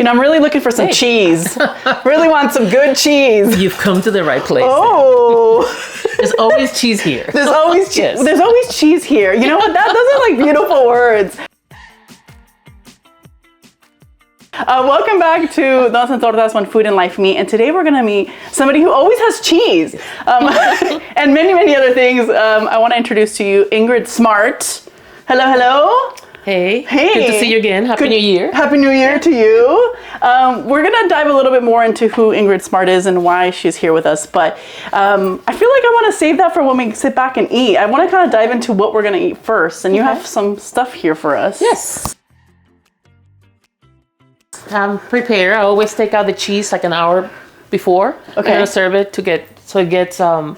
I'm really looking for some cheese. Really want some good cheese. You've come to the right place. Oh. There's always cheese here. There's always Yes. There's always cheese here. You know what? Those are like beautiful words. Welcome back to Dos and Tortas, When Food and Life Meet. And today we're going to meet somebody who always has cheese and many, many other things. I want to introduce to you Ingrid Smart. Hello, hello. Hey. Hey. Good to see you again. Happy New Year. Happy New Year to you. We're going to dive a little bit more into who Ingrid Smart is and why she's here with us. But I feel like I want to save that for when we sit back and eat. I want to kind of dive into what we're going to eat first. And you have some stuff here for us. Yes. Prepare. I always take out the cheese like an hour before. Okay. I'm going to serve it so it gets kind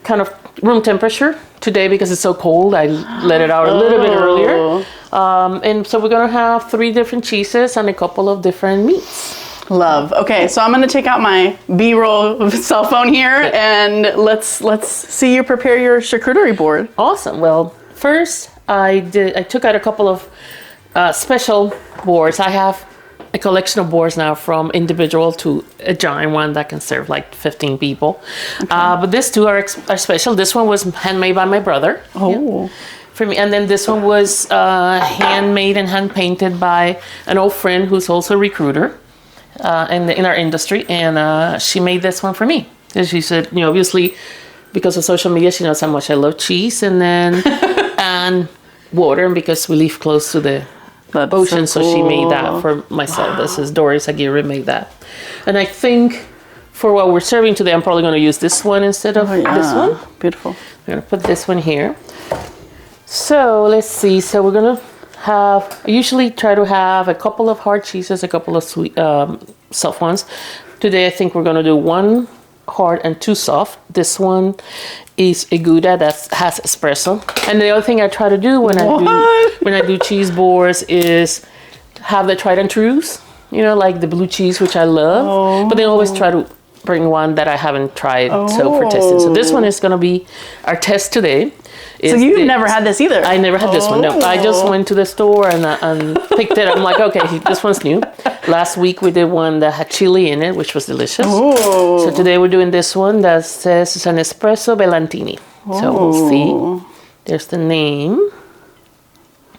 of room temperature. Today, because it's so cold, I let it out a little bit earlier. And so we're going to have 3 different cheeses and a couple of different meats. Love. Okay, so I'm going to take out my B-roll cell phone here and let's see you prepare your charcuterie board. Awesome. Well, first I took out a couple of special boards. I have a collection of boards now, from individual to a giant one that can serve like 15 people. Okay. But these 2 are special. This one was handmade by my brother. Oh. Yeah, for me. And then this one was handmade and hand painted by an old friend who's also a recruiter in our industry. And she made this one for me. And she said, obviously because of social media, she knows how much I love cheese and water, and because we live close to the ocean, so she made that for myself. Wow. This is Doris Aguirre made that. And I think for what we're serving today, I'm probably going to use this one instead of this one. Beautiful. I'm going to put this one here. So let's see. So we're going to have, I usually try to have a couple of hard cheeses, a couple of sweet, soft ones. Today, I think we're going to do 1 hard and 2 soft. This one is a Gouda that has espresso. And the other thing I try to do when I do cheese boards is have the tried and trues, like the blue cheese, which I love. But then always try to bring one that I haven't tried for testing. So this one is going to be our test today. So you've never had this either? I never had this one, no. I just went to the store and picked it. I'm like, okay, this one's new. Last week we did one that had chili in it, which was delicious. Oh. So today we're doing this one that says it's an espresso Bellantini. So we'll see. There's the name.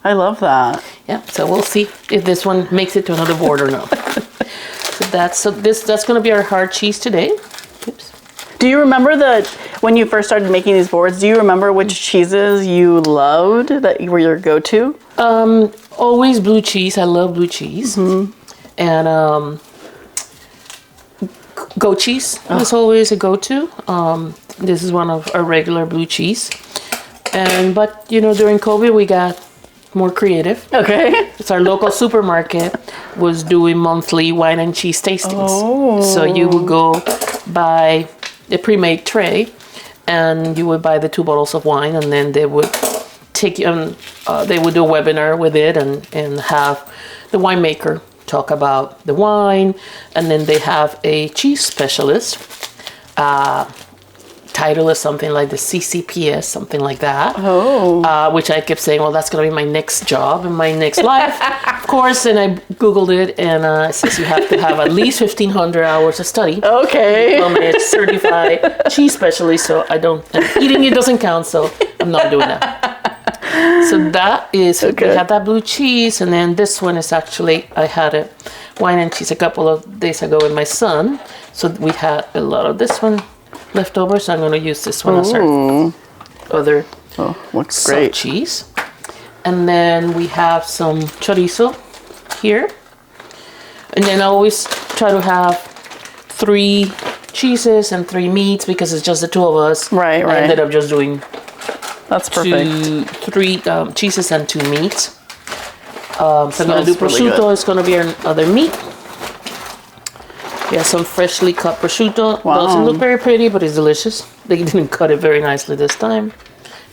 I love that. Yeah, so we'll see if this one makes it to another board or not. that's going to be our hard cheese today. Oops. Do you remember when you first started making these boards, do you remember which cheeses you loved that were your go-to? Always blue cheese. I love blue cheese. Mm-hmm. And goat cheese is always a go-to. This is one of our regular blue cheese. But during COVID, we got more creative. Okay. It's our local supermarket was doing monthly wine and cheese tastings. Oh. So you would go buy a pre-made tray, and you would buy the 2 bottles of wine, and then they would take you on. They would do a webinar with it, and have the winemaker talk about the wine, and then they have a cheese specialist. Title is something like the CCPS, something like that. Which I kept saying, well, that's going to be my next job in my next life. Of course, and I Googled it, and it says you have to have at least 1,500 hours of study. Okay. I'm a certified cheese specialist, so eating it doesn't count, so I'm not doing that. So that is, we had that blue cheese, and then this one is actually, I had a wine and cheese a couple of days ago with my son, so we had a lot of this one left over, so I'm going to use this one as our other looks great cheese. And then we have some chorizo here. And then I always try to have 3 cheeses and 3 meats because it's just the 2 of us. Right. I ended up just doing that's perfect. 3 cheeses and 2 meats. So I'm going to do prosciutto. Really, it's going to be our other meat. Yeah, some freshly cut prosciutto. Wow. Doesn't look very pretty, but it's delicious. They didn't cut it very nicely this time.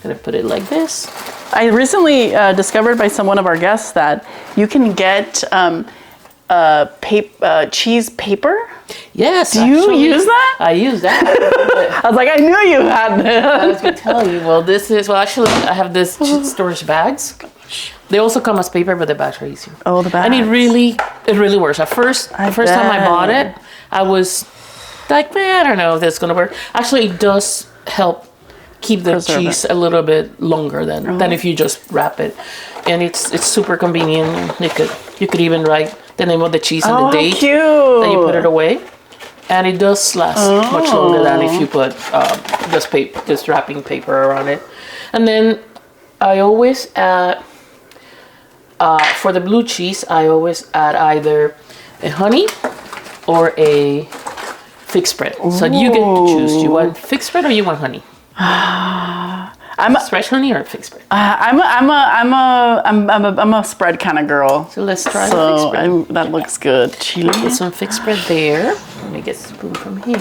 Gonna put it like this. I recently discovered by one of our guests that you can get cheese paper. Yes. Do you use that? I use that. I was like, I knew you had this. I was gonna tell you. Well, actually, I have this storage bags. They also come as paper, but the bags are easier. Oh, the bags. And it really It really works. At first, the first time I bought it, I was like, man, I don't know if this is gonna work. Actually, it does help keep the cheese a little bit longer than if you just wrap it, and it's super convenient. You could even write the name of the cheese and the date that you put it away, and it does last much longer than if you put just wrapping paper around it. And then I always add for the blue cheese, I always add either a honey or a fig spread. So you get to choose. You want fig spread or you want honey? Fresh honey or fig spread? I'm a spread kind of girl. So let's try the fig spread. That looks good. Chili. Get some fig spread there. Let me get a spoon from here.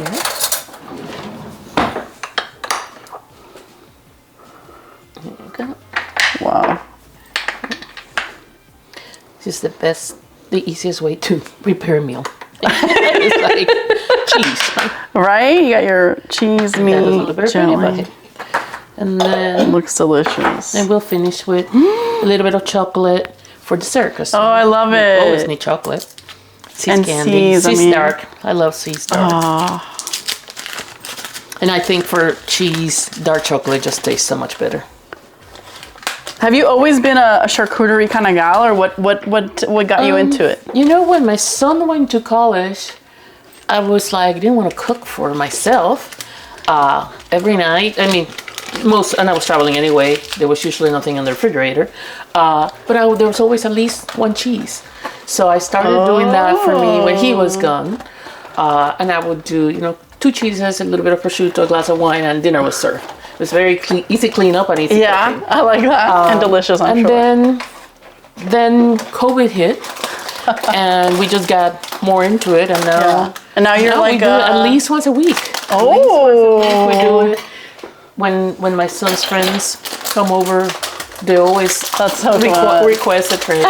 There you go. Wow. This is the easiest way to prepare a meal. It's like cheese. Right? You got your cheese, meat, jelly. And then it looks delicious. And we'll finish with a little bit of chocolate for dessert. I love it. Always need chocolate. And candy. Sea dark. I love sea dark. And I think for cheese, dark chocolate just tastes so much better. Have you always been a charcuterie kind of gal, or what got you into it? You know, when my son went to college, I was like, I didn't want to cook for myself every night. I mean, and I was traveling anyway. There was usually nothing in the refrigerator, but there was always at least one cheese. So I started doing that for me when he was gone, and I would do 2 cheeses, a little bit of prosciutto, a glass of wine, and dinner was served. It was very easy clean up and easy cooking. I like that. And delicious, I'm sure. And then COVID hit, and we just got more into it, and now you're like we do it at least once a week. Oh, we do it when my son's friends come over. They always request a tray,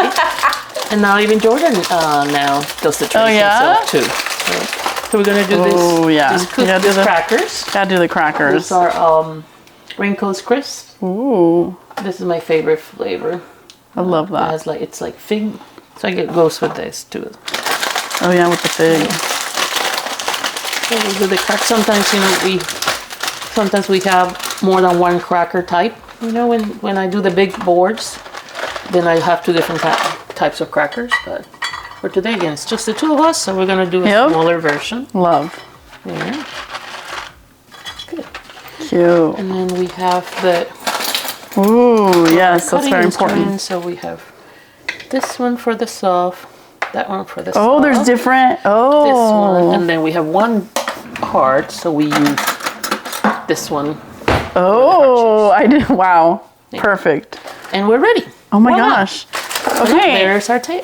and now even Jordan now does the tray himself too. So we're gonna do this. Oh yeah, these crackers. Gotta do the crackers. These are Raincoast Crisp. Ooh, this is my favorite flavor. I love that. It's like fig, so it goes with this too. Oh yeah, with the fig. So we'll do the crack. Sometimes we have more than one cracker type. When I do the big boards, then I have 2 different types of crackers. But for today, again, it's just the 2 of us, so we're gonna do a smaller version. Love. Yeah. Good. Cute. And then we have the. Ooh, yes, that's very important. So we have this one for the soft, that one for the soft. Oh, there's different. Oh. This one, and then we have one hard, so we use this one. Oh, I did. Wow. Yeah. Perfect. And we're ready. Oh my gosh. Okay. There's our tray.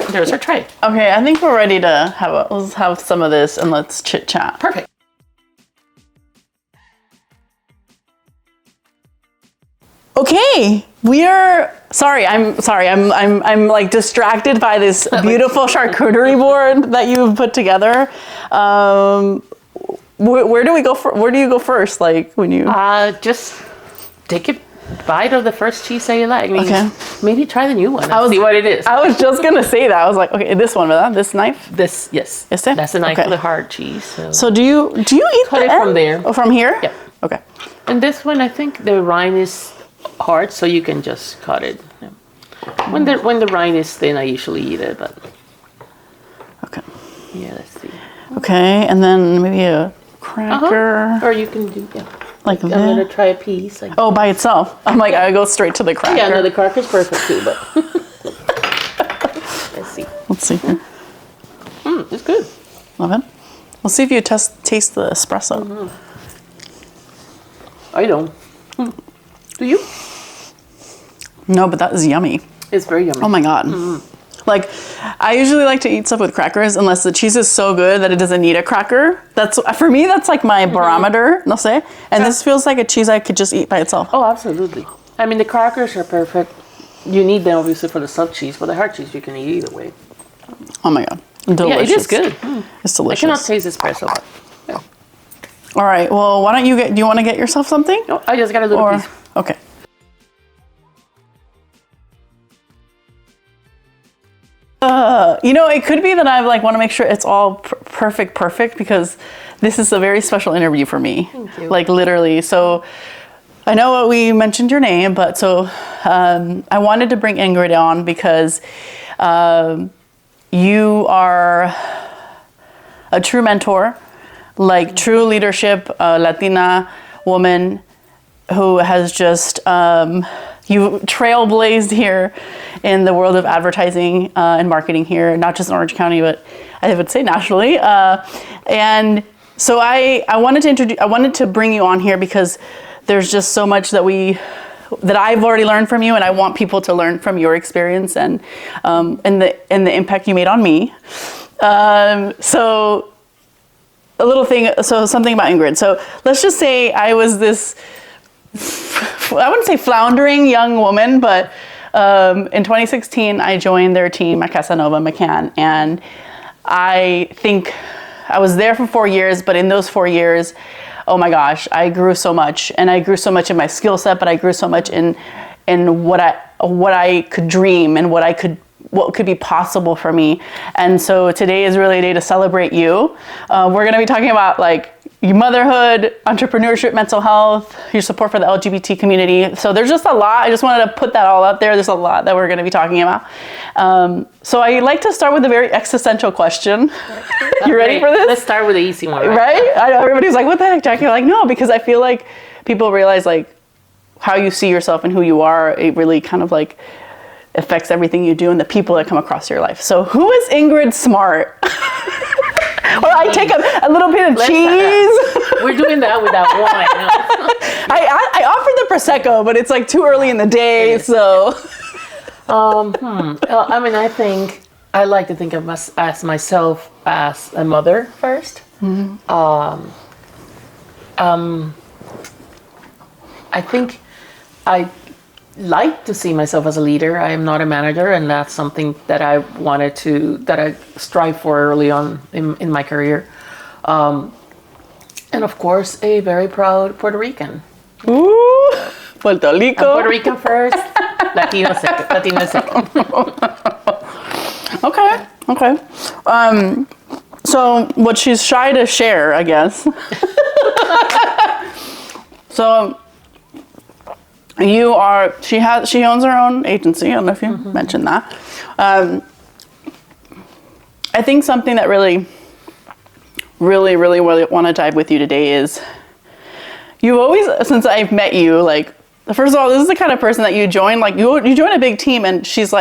Okay, I think we're ready to let's have some of this and let's chit chat. Perfect. Okay, I'm like distracted by this beautiful charcuterie board that you've put together. Where do you go first? Like when you just take a bite of the first cheese that you like. Maybe try the new one. See what it is. I was just gonna say that. I was like, okay, this one, this knife. Yes. Is there? That's the knife for the hard cheese. So do you eat cut it from there? Oh, from here? Yeah. Okay. And this one, I think the rind is hard, so you can just cut it. Yeah. When the rind is thin, I usually eat it, but. Okay. Yeah, let's see. Okay, and then maybe a cracker. Or you can do like I'm gonna try a piece. By itself. I'm like, I go straight to the cracker. Yeah, no, the cracker's perfect too, but Let's see here. It's good. Love it. We'll see if you taste the espresso. Mm-hmm. I don't. Do you? No, but that is yummy. It's very yummy. Oh my God. Mm-hmm. Like, I usually like to eat stuff with crackers unless the cheese is so good that it doesn't need a cracker. For me, that's like my barometer, no sé. And this feels like a cheese I could just eat by itself. Oh, absolutely. I mean, the crackers are perfect. You need them obviously for the soft cheese, but the hard cheese you can eat either way. Oh my God. Delicious. Yeah, it is good. It's delicious. I cannot taste espresso, but yeah. All right, well, why don't do you want to get yourself something? No, I just got a little piece. Okay. It could be that I want to make sure it's all perfect because this is a very special interview for me. Thank you. Literally. So I know we mentioned your name, but I wanted to bring Ingrid on because you are a true mentor, true leadership, Latina woman who has just you trailblazed here in the world of advertising and marketing here, not just in Orange County, but I would say nationally. And so I wanted to bring you on here because there's just so much that I've already learned from you, and I want people to learn from your experience and the impact you made on me. So something about Ingrid. So let's just say I was this, I wouldn't say floundering young woman, but in 2016, I joined their team at Casanova McCann. And I think I was there for 4 years, but in those 4 years, oh my gosh, I grew so much. And I grew so much in my skill set, but I grew so much in what I could dream and what could be possible for me. And so today is really a day to celebrate you. We're gonna be talking about your motherhood, entrepreneurship, mental health, your support for the LGBT community. So there's just a lot. I just wanted to put that all out there. There's a lot that we're gonna be talking about. So I like to start with a very existential question. You ready for this? Let's start with the easy one. Right? I know everybody's like, what the heck, Jackie? No, because I feel like people realize how you see yourself and who you are, it really kind of affects everything you do and the people that come across your life. So who is Ingrid Smart? Or I take a little bit of cheese. We're doing that without wine. I offered the Prosecco, but it's too early in the day, so. I think I like to think of myself as a mother first. Mm-hmm. I think I like to see myself as a leader. I am not a manager, and that's something that I strive for early on in my career. And of course, a very proud Puerto Rican. Ooh, Puerto Rico. Puerto Rican first, Latino second. Okay. So what she's shy to share, I guess. So she owns her own agency. I don't know if you mentioned that. I think something that really want to dive with you today is you always, since I've met you, first of all, this is the kind of person that you join, you join a big team and she's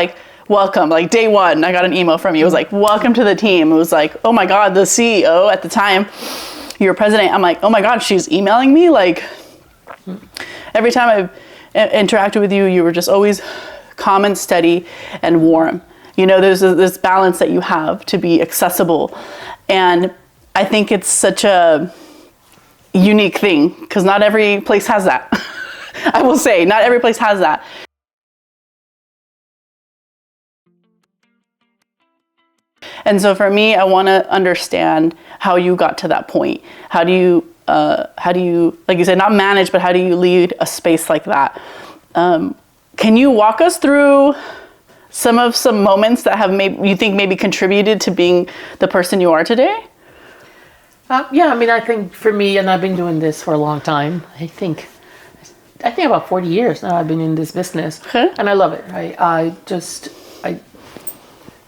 welcome. Day one, I got an email from you. It was welcome to the team. It was oh my God, the CEO at the time, your president. I'm oh my God, she's emailing me. Every time I've interacted with you, you were just always calm and steady and warm. There's this balance that you have to be accessible. And I think it's such a unique thing because not every place has that. I will say, not every place has that. And so for me, I want to understand how you got to that point. How do you, like you said, not manage, but how do you lead a space like that? Can you walk us through some moments that have you think maybe contributed to being the person you are today? I think for me, and I've been doing this for a long time. I think about 40 years now I've been in this business, and I love it.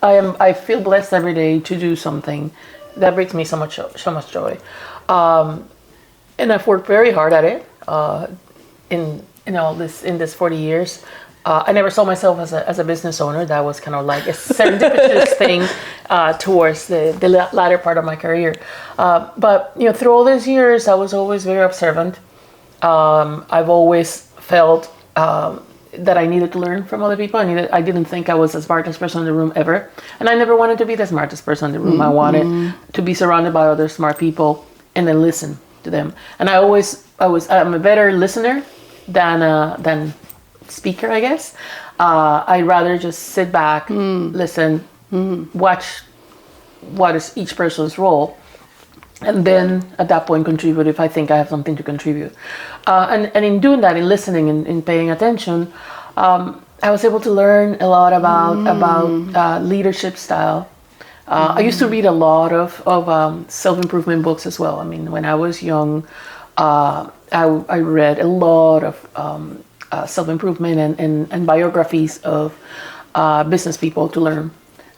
I feel blessed every day to do something that brings me so much joy, and I've worked very hard at it. In this 40 years, I never saw myself as a business owner. That was kind of a serendipitous thing towards the latter part of my career. But through all these years, I was always very observant. I've always felt that I needed to learn from other people. I didn't think I was the smartest person in the room ever, and I never wanted to be the smartest person in the room. Mm-hmm. I wanted to be surrounded by other smart people and then listen to them. And I'm a better listener than speaker, I guess. I'd rather just sit back, listen, watch what is each person's role, and then at that point contribute if I think I have something to contribute. And in doing that, in listening and in paying attention, I was able to learn a lot about leadership style. I used to read a lot of self-improvement books as well. I mean, when I was young, I read a lot of self-improvement and biographies of business people to learn.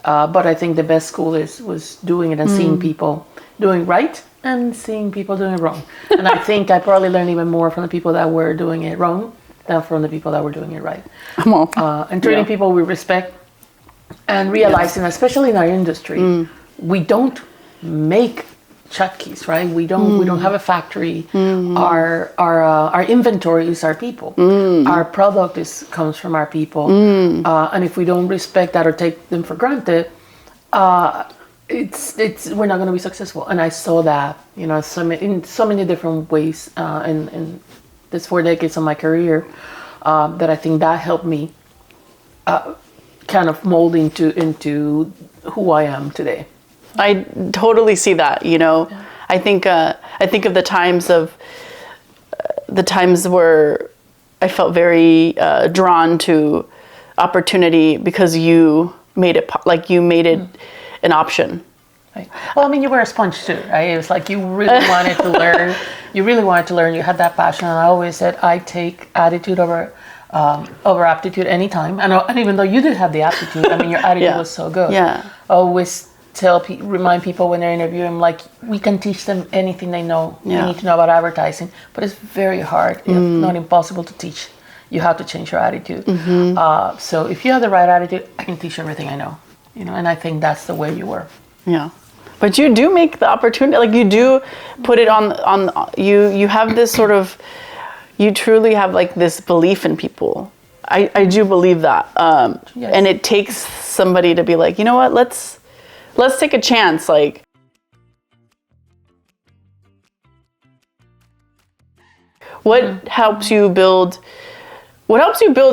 But I think the best school was doing it and seeing people doing right and seeing people doing it wrong. And I think I probably learned even more from the people that were doing it wrong than from the people that were doing it right. And treating people with respect and realizing, especially in our industry, we don't make chutkeys, right? We don't have a factory. Our inventory is our people. Our product comes from our people. And if we don't respect that or take them for granted, we're not going to be successful. And I saw that, in so many different ways in this 4 decades of my career, that I think that helped me kind of mold into who I am today. I totally see that. I think of the times where I felt very drawn to opportunity because you made it an option. Right. Well, I mean, you were a sponge too, right? It was like you really wanted to learn. You really wanted to learn. You had that passion, and I always said I take attitude over aptitude anytime. And even though you did have the aptitude, I mean, your attitude was so good. Yeah. I always remind people when they're interviewing, like, we can teach them anything they know. They need to know about advertising, but it's very hard, if not impossible, to teach. You have to change your attitude. So if you have the right attitude, I can teach you everything I know. And I think that's the way you were. Yeah. But you do make the opportunity, like you do put it on you have this sort of, you truly have like this belief in people. I do believe that. Yes. And it takes somebody to be like, you know what, let's take a chance. Like, what helps you build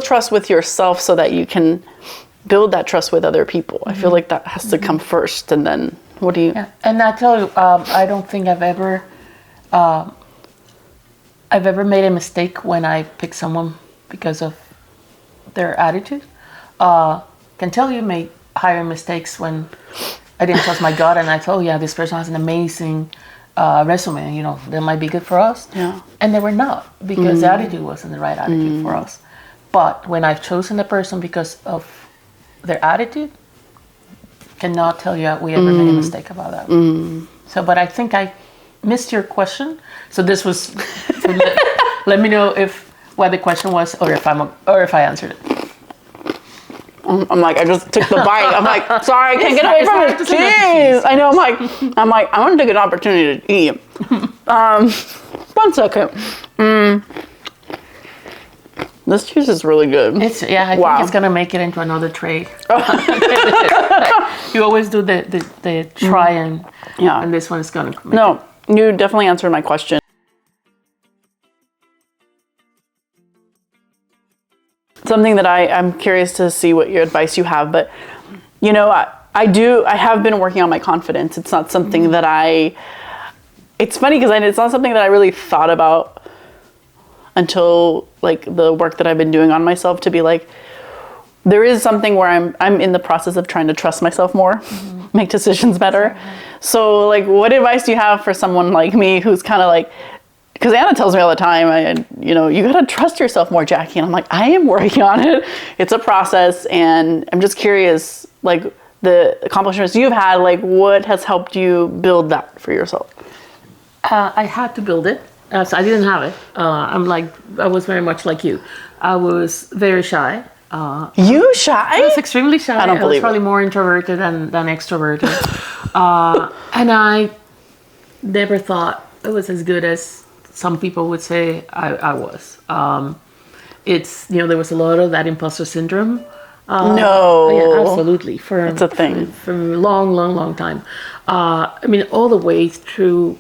trust with yourself so that you can build that trust with other people? I feel like that has to come first, and then what do you... Yeah. And I tell you, I don't think I've ever made a mistake when I pick someone because of their attitude. Can tell you made higher mistakes when I didn't trust my gut, and I told, this person has an amazing resume, that might be good for us. Yeah. And they were not, because the attitude wasn't the right attitude for us. But when I've chosen a person because of their attitude, cannot tell you we ever made a mistake about that. So, but I think I missed your question. So this was, let me know what the question was, or if I answered it. I'm like, I just took the bite. I'm like, sorry, I can't get away from it. Jeez. I know. I'm like, I want to take an opportunity to eat. 1 second. This cheese is really good. I think it's gonna make it into another tray. You always do the try and this one is gonna make it. You definitely answered my question. Something that I'm curious to see what your advice you have, but I have been working on my confidence. It's not something that it's funny because it's not something that I really thought about until like the work that I've been doing on myself, to be like, there is something where I'm in the process of trying to trust myself more, make decisions better. So like, what advice do you have for someone like me who's kind of like, because Anna tells me all the time, you gotta trust yourself more, Jackie. And I'm like, I am working on it. It's a process. And I'm just curious, like the accomplishments you've had, like what has helped you build that for yourself? I had to build it. So I didn't have it. I was very much like you. I was very shy. You shy? I was extremely shy. I don't believe I was probably more introverted than extroverted. And I never thought it was as good as some people would say I was. There was a lot of that imposter syndrome. No. Yeah, absolutely. It's a thing. For a long time. All the way through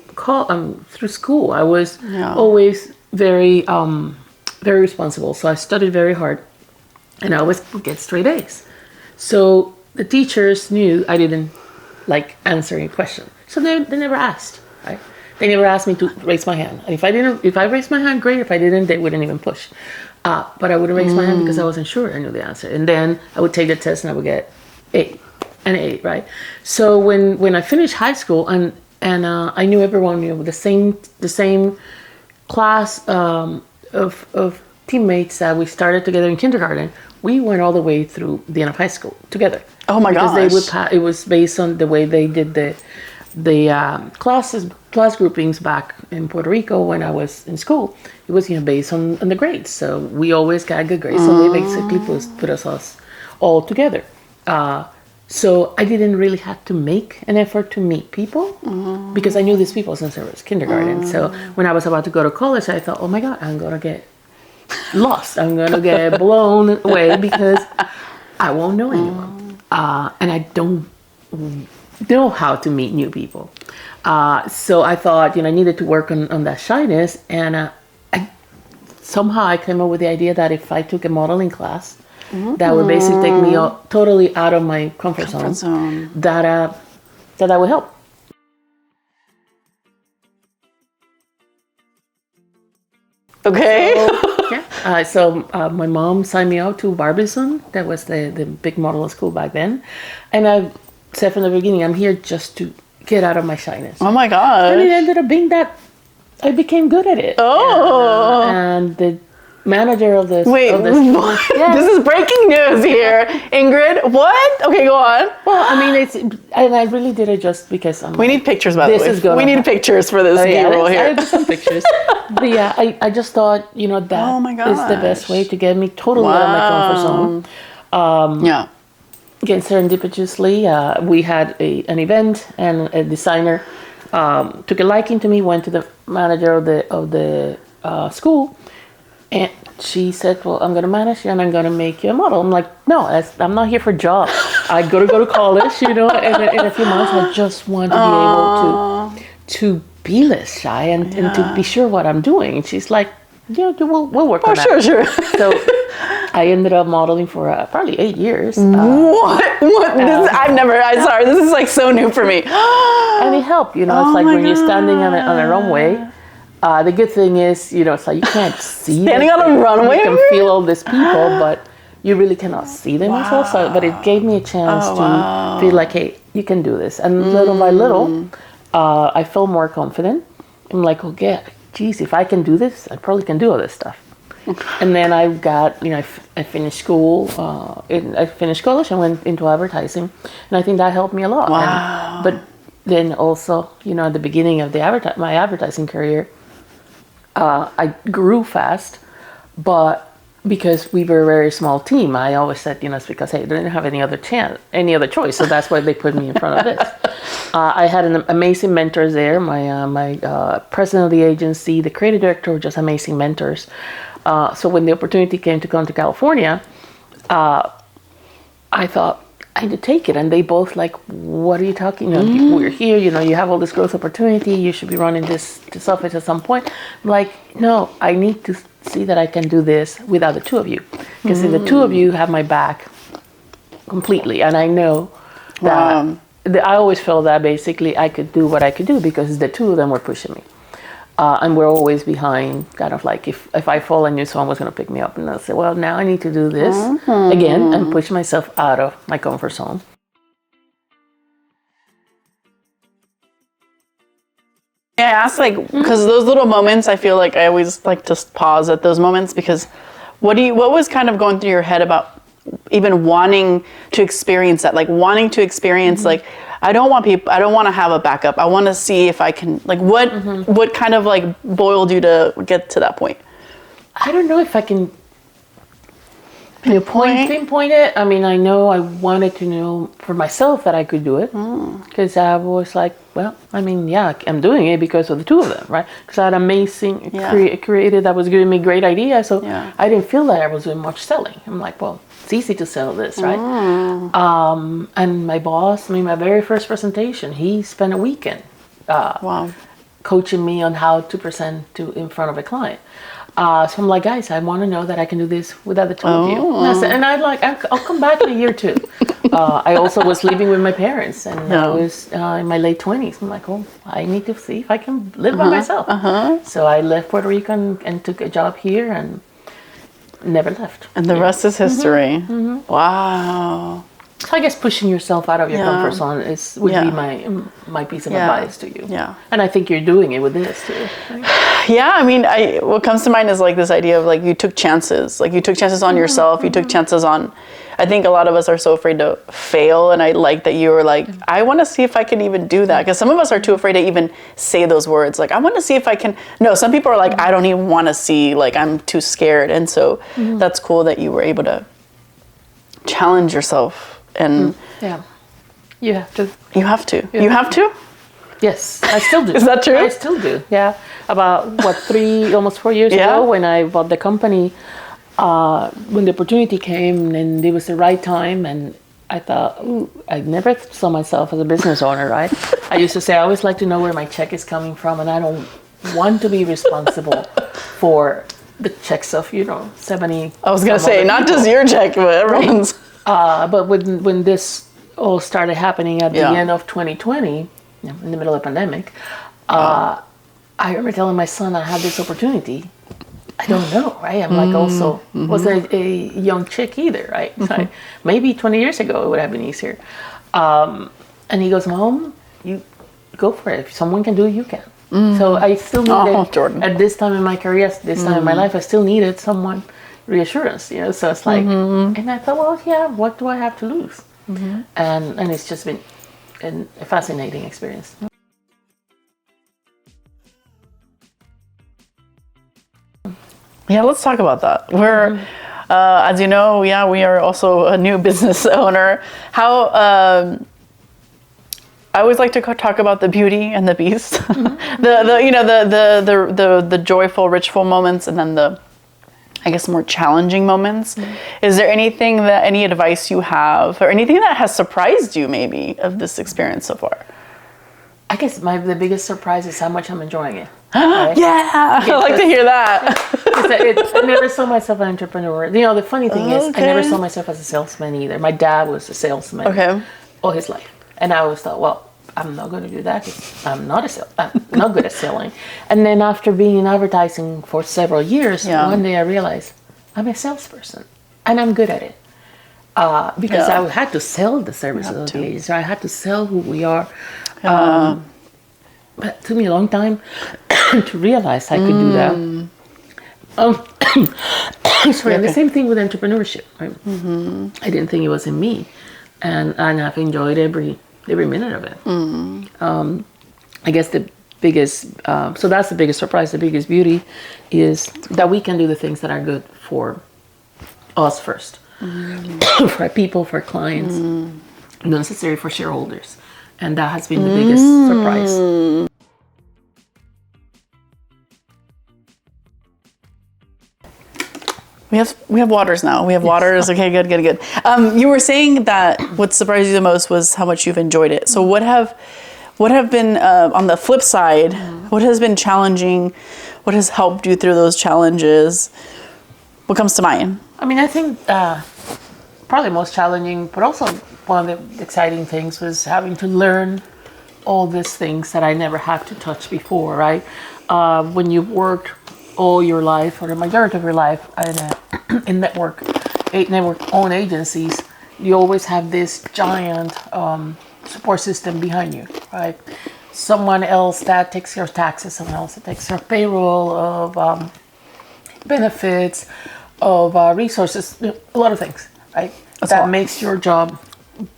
school, I was always very, very responsible. So I studied very hard, and I always would get straight A's. So the teachers knew I didn't like answering a question, so they never asked. Right? They never asked me to raise my hand. And if I raised my hand, great. If I didn't, they wouldn't even push. But I wouldn't raise my hand because I wasn't sure I knew the answer. And then I would take the test and I would get an A, right? So when I finished high school and I knew everyone, the same class of teammates that we started together in kindergarten, we went all the way through the end of high school together. Oh my gosh! Because it was based on the way they did the class groupings back in Puerto Rico when I was in school. It was based on the grades, so we always got good grades. So they basically put us all together. So I didn't really have to make an effort to meet people because I knew these people since I was kindergarten. So when I was about to go to college, I thought, oh my God, I'm gonna get lost. I'm gonna get blown away because I won't know anyone, and I don't know how to meet new people. So I thought, I needed to work on that shyness, and somehow I came up with the idea that if I took a modeling class, that would basically take me totally out of my comfort zone. That would help. Okay. So my mom signed me out to Barbizon. That was the big model school back then. And I said from the beginning, I'm here just to get out of my shyness. Oh my God. And it ended up being that I became good at it. Oh. And the manager of this. Wait, what? Yes. This is breaking news here. Ingrid, what? Okay, go on. Well, I mean, and I really did it just because we need pictures, by the way. We need pictures for this B-roll here. I have some pictures. But yeah, I just thought, that is the best way to get me totally out of my comfort zone. Yeah. Again, serendipitously, we had an event, and a designer took a liking to me, went to the manager of the school, and she said, well, I'm going to manage you and I'm going to make you a model. I'm like, no, I'm not here for a job. I got to go to college, and in a few months, I just want to be able to be less shy and to be sure what I'm doing. And she's like, yeah, we'll work on that. Sure. So I ended up modeling for probably 8 years. What? I'm sorry, this is like so new for me. And it helped, it's like when you're standing on a runway. The good thing is, it's like you can't see standing on a runway. You can feel all these people, but you really cannot see them as well. So, but it gave me a chance to feel like, hey, you can do this. And little by little, I felt more confident. I'm like, okay, geez, if I can do this, I probably can do all this stuff. And then I got, I finished school. I finished college and went into advertising, and I think that helped me a lot. Wow. But then also, at the beginning of my advertising career, I grew fast, but because we were a very small team, I always said, it's because they didn't have any other choice. So that's why they put me in front of this. I had an amazing mentors there. My president of the agency, the creative director, were just amazing mentors. So when the opportunity came to come to California, I thought, I had to take it. And they both like, what are you talking about? We're here, you have all this growth opportunity. You should be running this office at some point. I'm like, no, I need to see that I can do this without the two of you. Because the two of you have my back completely. And I know that I always felt that basically I could do what I could do because the two of them were pushing me. And we're always behind, kind of like if I fall, I knew someone was going to pick me up. And I'll say, well, now I need to do this again and push myself out of my comfort zone. I asked, because those little moments, I feel like I always like to pause at those moments, because what was kind of going through your head about even wanting to experience that, wanting to experience, I don't want to have a backup. I want to see if I can, what kind of boiled you to get to that point? I don't know if I can pinpoint it. I mean, I know I wanted to know for myself that I could do it, because I was like, well, I mean, yeah, I'm doing it because of the two of them, right? Because I had amazing creative that was giving me great ideas, so I didn't feel that I was doing much selling. I'm like, well, it's easy to sell this, right? And my boss, my very first presentation, he spent a weekend coaching me on how to present in front of a client. So I'm like, guys, I want to know that I can do this without the two of you. And I'll come back in a year or two. I also was living with my parents, and I was in my late 20s. I'm like, oh, I need to see if I can live by myself. So I left Puerto Rico and took a job here, and never left. And the rest is history. Wow. So I guess pushing yourself out of your comfort zone would be my piece of advice to you. Yeah. And I think you're doing it with this too. Right? Yeah, I mean, what comes to mind is like this idea of like you took chances. Like you took chances on yourself. You took chances on. I think a lot of us are so afraid to fail, and I like that you were like, I want to see if I can even do that, because some of us are too afraid to even say those words. Like I want to see if I can. No, some people are like, I don't even want to see. Like I'm too scared, and so that's cool that you were able to challenge yourself. And yeah, you have to. You have to. You have to. Yes, I still do. Is that true? I still do. Yeah, about almost 4 years ago, when I bought the company, when the opportunity came and it was the right time, and I thought, ooh, I never saw myself as a business owner, right? I used to say I always like to know where my check is coming from, and I don't want to be responsible for the checks of 70. I was gonna say not just your check, but everyone's. But when this all started happening at the end of 2020, in the middle of the pandemic, I remember telling my son I had this opportunity. I don't know, right? I'm like also wasn't a young chick either, right? So maybe 20 years ago it would have been easier. And he goes, Mom, you go for it. If someone can do it, you can. So I still needed, Jordan. at this time in my career, this time in my life, I still needed someone reassurance, so it's like, and I thought, well, yeah, what do I have to lose? And it's just been a fascinating experience. Yeah, let's talk about that. We're, as you know, we are also a new business owner. How I always like to talk about the beauty and the beast, the joyful, richful moments, and then the, I guess, more challenging moments. Is there any advice you have, or anything that has surprised you maybe of this experience so far? I guess the biggest surprise is how much I'm enjoying it. Right? I like to hear that. I never saw myself an entrepreneur. The funny thing is, I never saw myself as a salesman either. My dad was a salesman all his life. And I always thought, well, I'm not going to do that because I'm not good at selling. And then after being in advertising for several years, one day I realized I'm a salesperson and I'm good at it. Because I had to sell the services of the agency. I had to sell who we are. But it took me a long time to realize I could do that. Sorry, and the same thing with entrepreneurship. Right? I didn't think it was in me. And I've enjoyed every minute of it. I guess the biggest, so that's the biggest surprise, the biggest beauty is that we can do the things that are good for us first. For our people, for clients, not necessarily for shareholders. And that has been the biggest surprise. We have waters now. We have waters. Okay, good. You were saying that what surprised you the most was how much you've enjoyed it. So what have been on the flip side? What has been challenging? What has helped you through those challenges? What comes to mind? I mean, I think probably most challenging, but also one of the exciting things was having to learn all these things that I never had to touch before, right? When you've worked all your life, or the majority of your life, in network-owned agencies, you always have this giant support system behind you, right? Someone else that takes care of taxes, someone else that takes care of payroll, of benefits, of resources, a lot of things, right? That makes your job,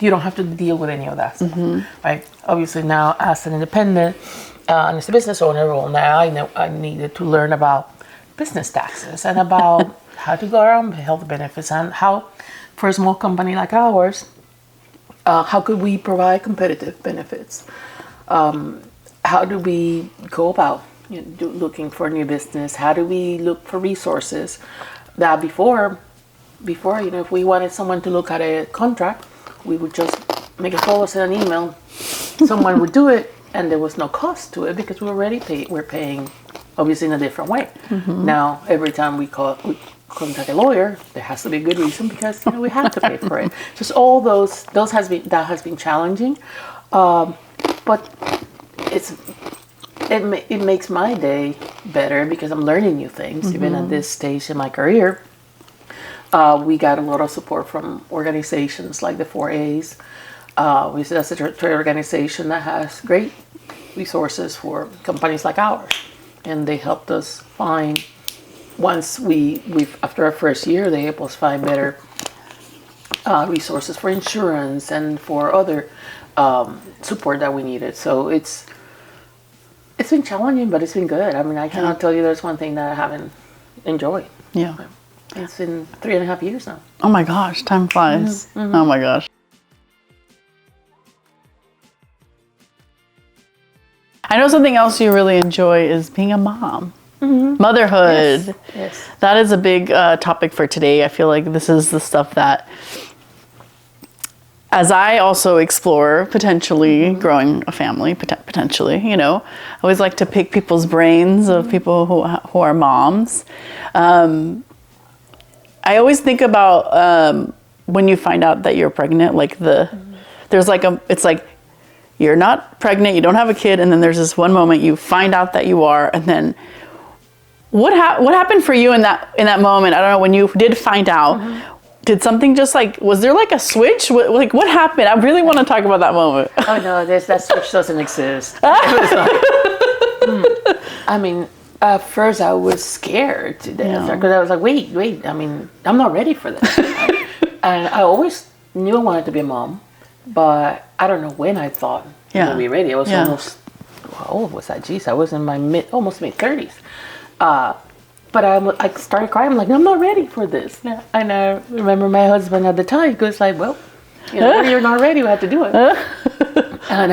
you don't have to deal with any of that stuff, right? Obviously now, as an independent, and as a business owner, well, now I know I needed to learn about business taxes and about how to go around health benefits, and how, for a small company like ours, how could we provide competitive benefits? How do we go about looking for new business? How do we look for resources? That before, if we wanted someone to look at a contract, we would just make a call or send an email. Someone would do it, and there was no cost to it because we're paying, obviously, in a different way. Now, every time we contact a lawyer, there has to be a good reason because we have to pay for it. Just all that has been challenging, but it makes my day better because I'm learning new things, even at this stage in my career. We got a lot of support from organizations like the 4As. That's a trade organization that has great resources for companies like ours, and they helped us find. Once we after our first year, they helped us find better resources for insurance and for other support that we needed. So it's been challenging, but it's been good. I mean, I cannot tell you there's one thing that I haven't enjoyed. Yeah. It's been 3.5 years now. Oh my gosh, time flies. Oh my gosh. I know something else you really enjoy is being a mom. Motherhood. Yes. That is a big topic for today. I feel like this is the stuff that, as I also explore potentially growing a family, potentially, you know, I always like to pick people's brains of people who are moms. I always think about when you find out that you're pregnant, like there's like it's like you're not pregnant, you don't have a kid, and then there's this one moment you find out that you are, and then what happened for you in that moment? I don't know, when you did find out. Did something just like, was there like a switch? What happened? I really want to talk about that moment. Oh no, that switch doesn't exist. I mean, at first I was scared to death because I was like, wait. I mean, I'm not ready for this. And I always knew I wanted to be a mom, but I don't know when I thought I would be ready. I was almost, how old was that? Geez, I was in my almost mid-30s. But I started crying. I'm like, I'm not ready for this. And I remember my husband at the time goes like, well, you know, you're not ready. We have to do it. And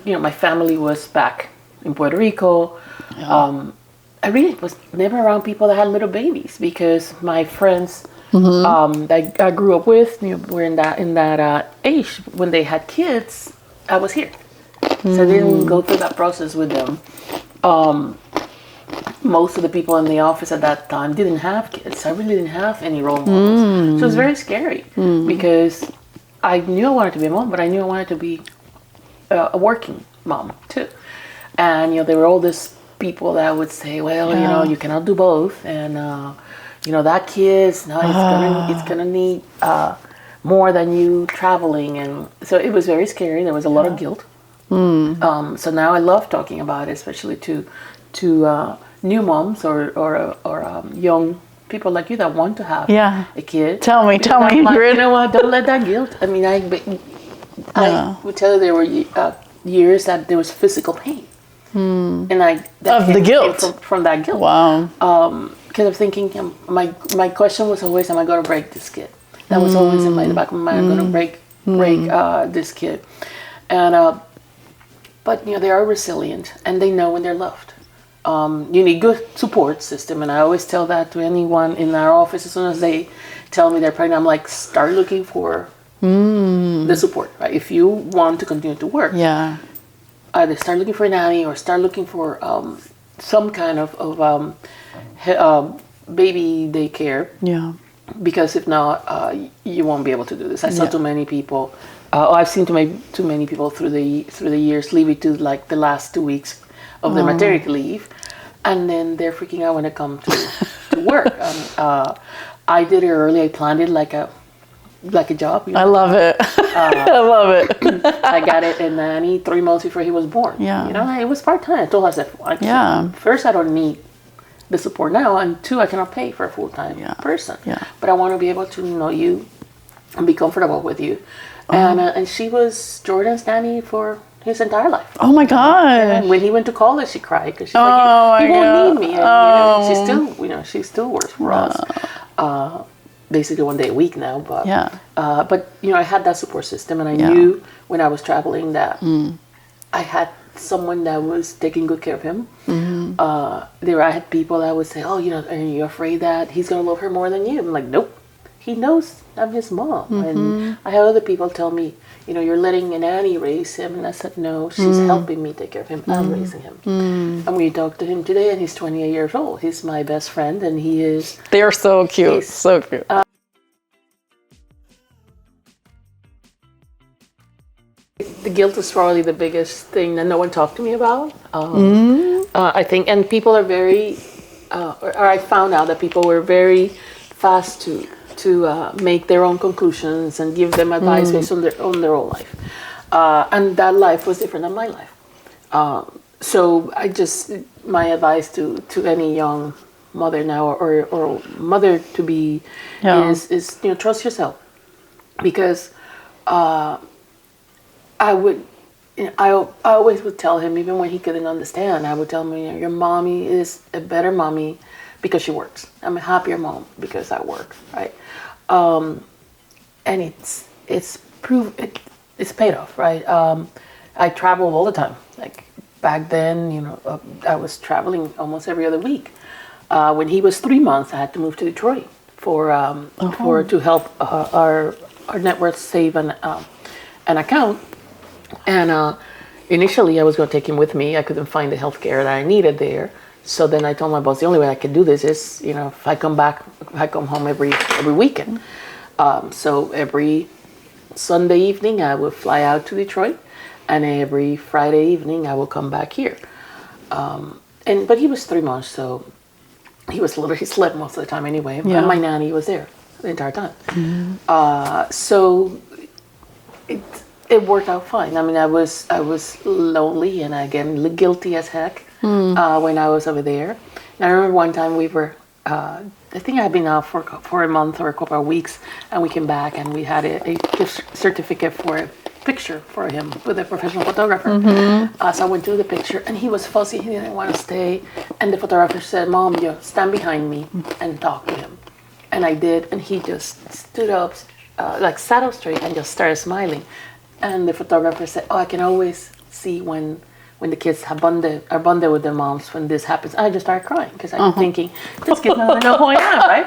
you know, my family was back in Puerto Rico. I really was never around people that had little babies because my friends that I grew up with, you know, were in that age when they had kids. I was here, so I didn't go through that process with them. Most of the people in the office at that time didn't have kids. I really didn't have any role models. So it was very scary because I knew I wanted to be a mom, but I knew I wanted to be a working mom too. And, you know, there were all these people that would say, well, you know, you cannot do both. And, you know, that kid's, no, it's gonna need more than you traveling. And so it was very scary. There was a lot of guilt. So now I love talking about it, especially to new moms or young people like you that want to have a kid. Tell me, Ingrid. You know what? Don't let that guilt. I mean, I would tell you there were years that there was physical pain, and the guilt from that guilt. Wow. Because I'm thinking, my question was always, am I going to break this kid? That was always in the back of my mind. I'm going to break this kid, and but you know, they are resilient and they know when they're loved. You need good support system, and I always tell that to anyone in our office. As soon as they tell me they're pregnant, I'm like, start looking for the support, right? If you want to continue to work, either start looking for a nanny or start looking for some kind of baby daycare. Yeah. Because if not, you won't be able to do this. I saw too many people. I've seen too many people through the years leave it to like the last 2 weeks of their maternity leave, and then they're freaking out when it comes to work. I did it early. I planned it like a job. You know? I love it. I love it. I got it in nanny 3 months before he was born. Yeah. You know, it was part-time. I told myself, first, I don't need the support now, and 2, I cannot pay for a full-time person. Yeah. But I want to be able to know you and be comfortable with you. And she was Jordan's nanny for his entire life. Oh my God! And when he went to college, she cried because she's like, "He won't need me." And, you know, she still works for us. Basically 1 day a week now, but but you know, I had that support system, and I knew when I was traveling that I had someone that was taking good care of him. I had people that would say, "Oh, you know, are you afraid that he's gonna love her more than you?" I'm like, "Nope. He knows I'm his mom." And I had other people tell me, you know, you're letting a nanny raise him. And I said, no, she's helping me take care of him. I'm raising him. And we talked to him today, and he's 28 years old. He's my best friend, and he is... They are so cute. So cute. The guilt is probably the biggest thing that no one talked to me about. I think, and people are very... or I found out that people were very fast to make their own conclusions and give them advice based on their own life. And that life was different than my life. So my advice to any young mother now or mother to be is trust yourself, because I always would tell him, even when he couldn't understand, I would tell him, your mommy is a better mommy because she works. I'm a happier mom because I work, right? And it's paid off, right? I travel all the time. Like back then, I was traveling almost every other week. When he was 3 months, I had to move to Detroit to help our network save an account. And initially, I was going to take him with me. I couldn't find the health care that I needed there. So then I told my boss, the only way I can do this is, if I come home every weekend. So every Sunday evening, I would fly out to Detroit, and every Friday evening, I would come back here. But he was 3 months, so he slept most of the time anyway. Yeah. And my nanny was there the entire time. Mm-hmm. So it worked out fine. I mean, I was lonely and again guilty as heck when I was over there. And I remember one time we were, I think I had been out for a month or a couple of weeks, and we came back and we had a gift certificate for a picture for him with a professional photographer. Mm-hmm. So I went to the picture, and he was fussy. He didn't want to stay. And the photographer said, "Mom, you stand behind me and talk to him." And I did, and he just stood up, sat up straight and just started smiling. And the photographer said, "Oh, I can always see when the kids are bonded with their moms when this happens." I just started crying because I'm thinking, this kid doesn't know who I am, right?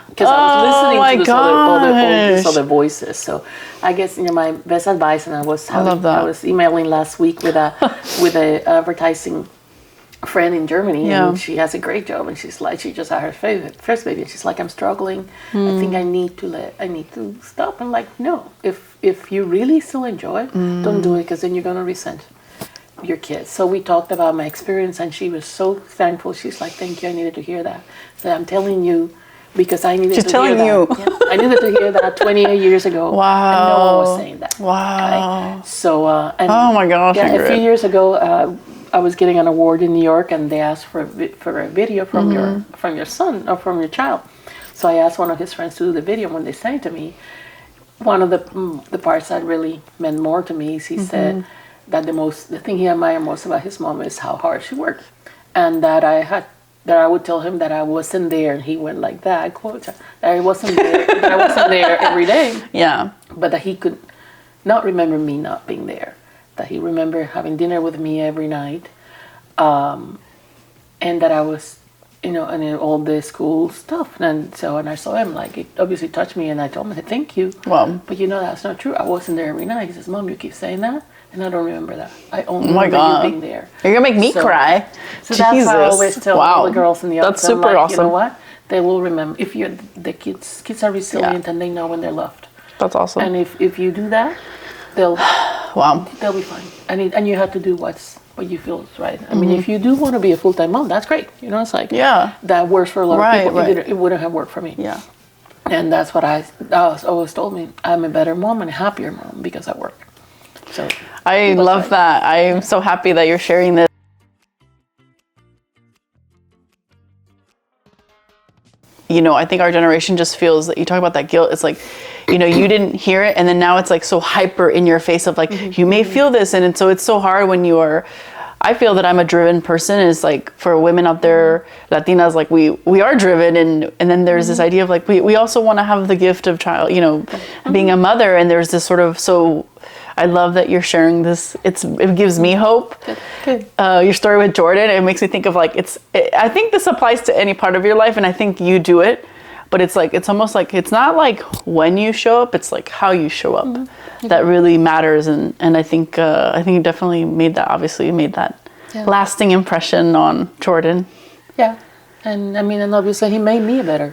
Because I was listening to all these other voices. So I guess my best advice, and I was emailing last week with a advertising friend in Germany, and she has a great job, and she's like, she just had her first baby, and she's like, "I'm struggling. I think I need to stop." I'm like, no, if you really still enjoy it, don't do it, because then you're gonna resent your kids. So we talked about my experience, and she was so thankful. She's like, "Thank you, I needed to hear that." So I'm telling you, because I needed to hear that. Yeah, I needed to hear that 28 years ago. Wow. And no one was saying that. Wow. Okay? So, oh my gosh. Yeah, a few years ago, I was getting an award in New York, and they asked for a video from your son or from your child. So I asked one of his friends to do the video. When they sent it to me, one of the parts that really meant more to me is he said that the thing he admired most about his mom is how hard she worked, and that I would tell him that I wasn't there, and he went like that, quote, that I wasn't there every day. Yeah. But that he could not remember me not being there. That he remembered having dinner with me every night, and that I was, in all the school stuff. And I saw him, like, it obviously touched me, and I told him, "Thank you." Well, but that's not true. I wasn't there every night. He says, "Mom, you keep saying that, and I don't remember that. I only remember you being there." You're gonna make me cry. So that's why I always tell all the girls in the office. That's super awesome. You know what? They will remember. If the kids are resilient, and they know when they're loved. That's awesome. And if you do that, they'll be fine. And you have to do what you feel is right. I mean, if you do want to be a full-time mom, that's great. It's like, that works for a lot of people. Right. It wouldn't have worked for me. Yeah. And that's what I always told me. I'm a better mom and a happier mom because I work. So I love that. I'm so happy that you're sharing this. I think our generation just feels that you talk about that guilt. It's like, you didn't hear it, and then now it's like so hyper in your face of like, you may feel this, and so it's so hard when you are. I feel that I'm a driven person. Is like for women out there, Latinas, like we are driven, and then there's this idea of like we also want to have the gift of child, being a mother, and there's this sort of so. I love that you're sharing this. It gives me hope. Good. Your story with Jordan, it makes me think of like I think this applies to any part of your life, and I think you do it. But it's like it's almost like it's not like when you show up; it's like how you show up that really matters. And I think you definitely made that lasting impression on Jordan. Yeah, and and obviously he made me a better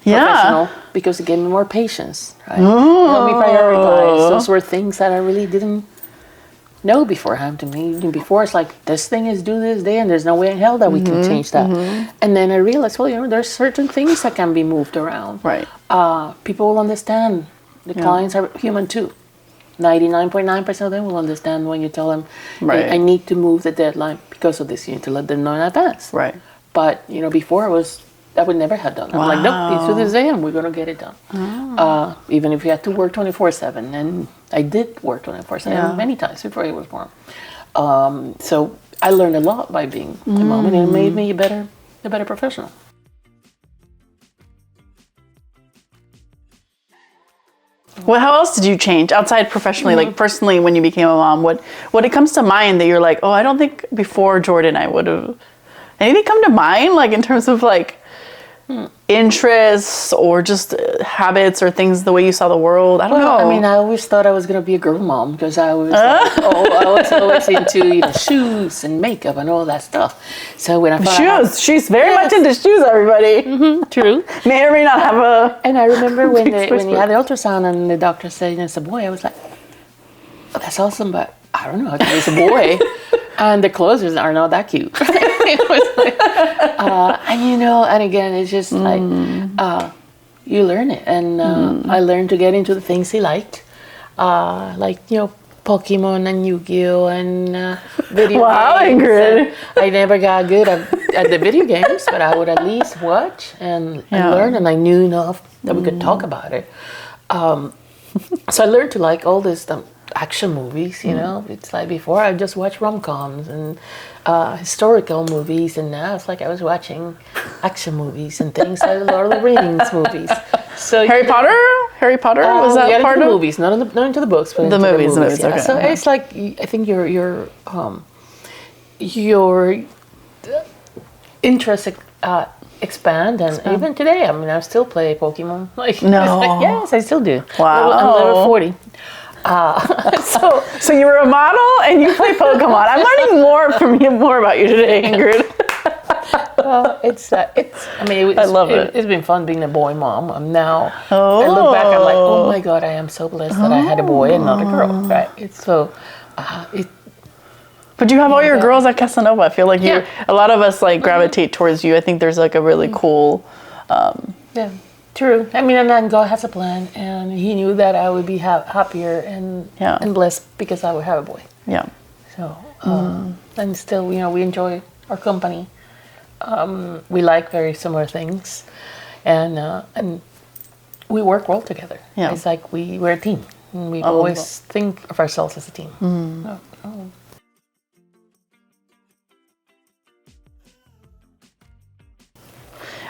professional because it gave me more patience. Right? It helped me prioritize. Those were things that I really didn't know beforehand to me. Before it's like, this thing is due this day and there's no way in hell that we can change that. And then I realized, well, there's certain things that can be moved around. Right. People will understand. The clients are human too. 99.9% of them will understand when you tell them, Right. hey, I need to move the deadline because of this. You need to let them know in advance. Right. But, before I would never have done that. I'm like, nope, it's to this day and we're going to get it done. Even if you had to work 24/7. And I did work 24/7 many times before I was born. So I learned a lot by being a mom, and it made me a better professional. Well, how else did you change outside professionally, like personally, when you became a mom? What it comes to mind that you're like, oh, I don't think before Jordan I would have. Anything come to mind, like in terms of like interests or just habits or things, the way you saw the world? I don't know. I mean, I always thought I was going to be a girl mom because I was I was always into shoes and makeup and all that stuff. So when I found she's very much into shoes, everybody. True. May or may not have a. And I remember when you had the ultrasound and the doctor said it's a boy, I was like, oh, that's awesome, but I don't know, I think it's a boy. And the clothes are not that cute. It was like, and again, it's just like, you learn it. And I learned to get into the things he liked. Pokemon and Yu-Gi-Oh! And video games. Ingrid. I never got good at the video games, but I would at least watch and learn, and I knew enough that we could talk about it. So I learned to like all this action movies, It's like before I just watched rom-coms and historical movies, and now it's like I was watching action movies and things like Lord of the Rings movies. So Harry Potter was that part of the movies? Not into the books, but the into movies. the movies. Okay. So it's like I think your interests expand, and even today, I mean, I still play Pokemon. No. Yes, I still do. Wow. I'm level 40. So you were a model and you play Pokemon. I'm learning more about you today, Ingrid. I love it. It's been fun being a boy mom. I look back, I'm like, oh my God, I am so blessed that I had a boy and not a girl. Right? It's so. But you have all your girls at Casanova. I feel like a lot of us like gravitate towards you. I think there's like a really cool. Yeah. True. I mean, and then God has a plan, and He knew that I would be happier and blessed because I would have a boy. Yeah. So, and still, we enjoy our company. We like very similar things, and we work well together. Yeah. It's like we're a team. And we always think of ourselves as a team.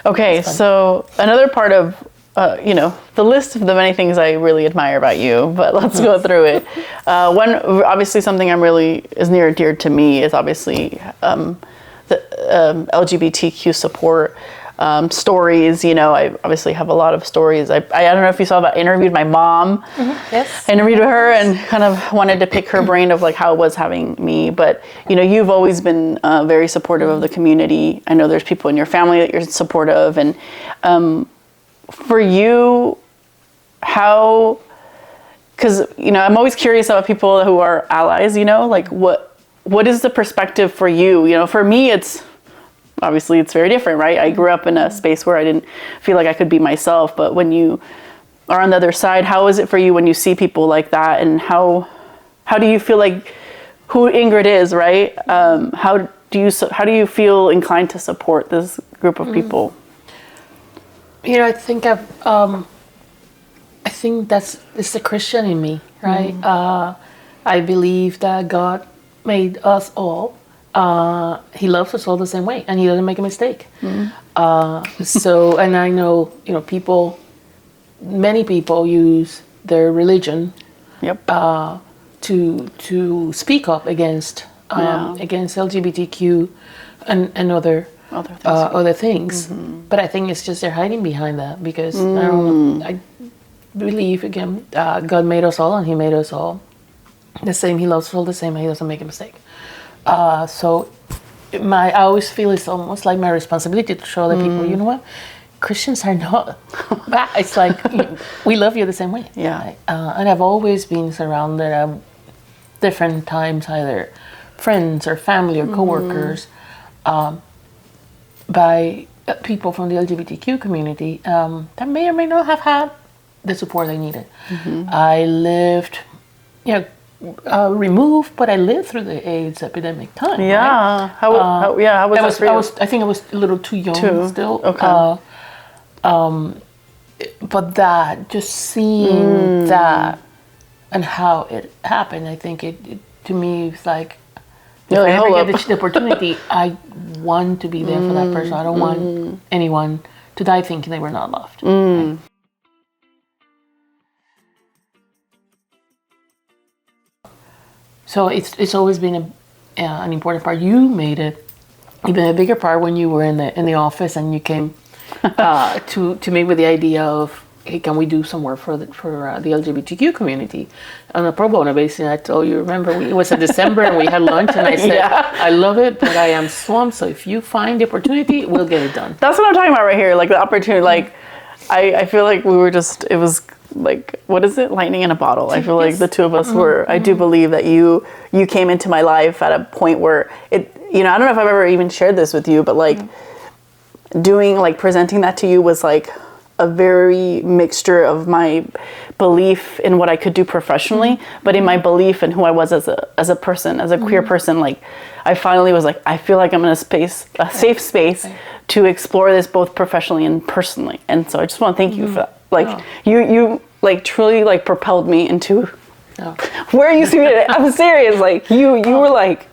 Okay, so another part of, the list of the many things I really admire about you, but let's go through it. Obviously something is near and dear to me is obviously the LGBTQ support stories. I obviously have a lot of stories. I don't know if you saw that I interviewed my mom. Yes. I interviewed her and kind of wanted to pick her brain of like how it was having me. But, you've always been very supportive of the community. I know there's people in your family that you're supportive. And for you, how, because, I'm always curious about people who are allies, like what is the perspective for you? For me, obviously it's very different, right? I grew up in a space where I didn't feel like I could be myself, but when you are on the other side, how is it for you when you see people like that, and how do you feel like who Ingrid is, right? How do you feel inclined to support this group of people? I think it's the Christian in me, right? I believe that God made us all. He loves us all the same way, and He doesn't make a mistake. So, and I know, many people use their religion, to speak up against LGBTQ and other things. But I think it's just they're hiding behind that because I believe again, God made us all, and He made us all the same. He loves us all the same, and He doesn't make a mistake. So I always feel it's almost like my responsibility to show other people, you know what? Christians are not bad. It's like we love you the same way. Yeah. And I've always been surrounded. different times, either friends or family or coworkers, by people from the LGBTQ community that may or may not have had the support they needed. I lived, removed, but I lived through the AIDS epidemic time. Yeah. Right? How was that for you? I think I was a little too young still. Okay. But that, just seeing that and how it happened, I think it to me, it's like, if I ever get the opportunity, I want to be there for that person. I don't want anyone to die thinking they were not loved. Right? So it's always been an important part. You made it even a bigger part when you were in the office and you came to me with the idea of, hey, can we do some work for the LGBTQ community on a pro bono basis? And I told you, remember, it was in December and we had lunch, and I said, I love it, but I am swamped. So if you find the opportunity, we'll get it done. That's what I'm talking about right here. Like the opportunity, like I feel like we were just, it was like, what is it? Lightning in a bottle. I feel like the two of us were, I do believe that you came into my life at a point where it, I don't know if I've ever even shared this with you, but like presenting that to you was like a very mixture of my belief in what I could do professionally, but in my belief in who I was as a person, as a queer person. Like I finally was like, I feel like I'm in a safe space to explore this both professionally and personally. And so I just want to thank you for that. Like you like truly like propelled me into where you see me today. I'm serious. Like you were like,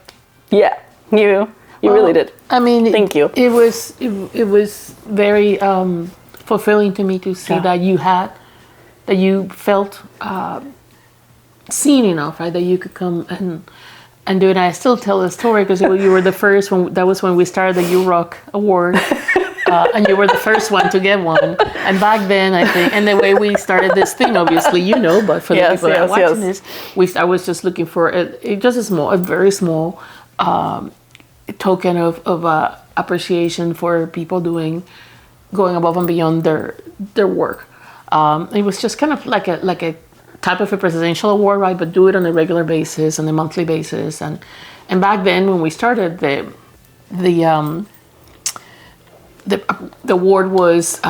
you really did. I mean, thank you. It was very fulfilling to me to see that you felt seen enough, right? That you could come and do it. And I still tell the story because you were the first one. That was when we started the U Rock Award. And you were the first one to get one. And back then, I think, and the way we started this thing, obviously, but for the people that are watching this, I was just looking for a very small token of appreciation for people going above and beyond their work. It was just kind of like a type of a presidential award, right? But do it on a regular basis, on a monthly basis. And back then, when we started, the award was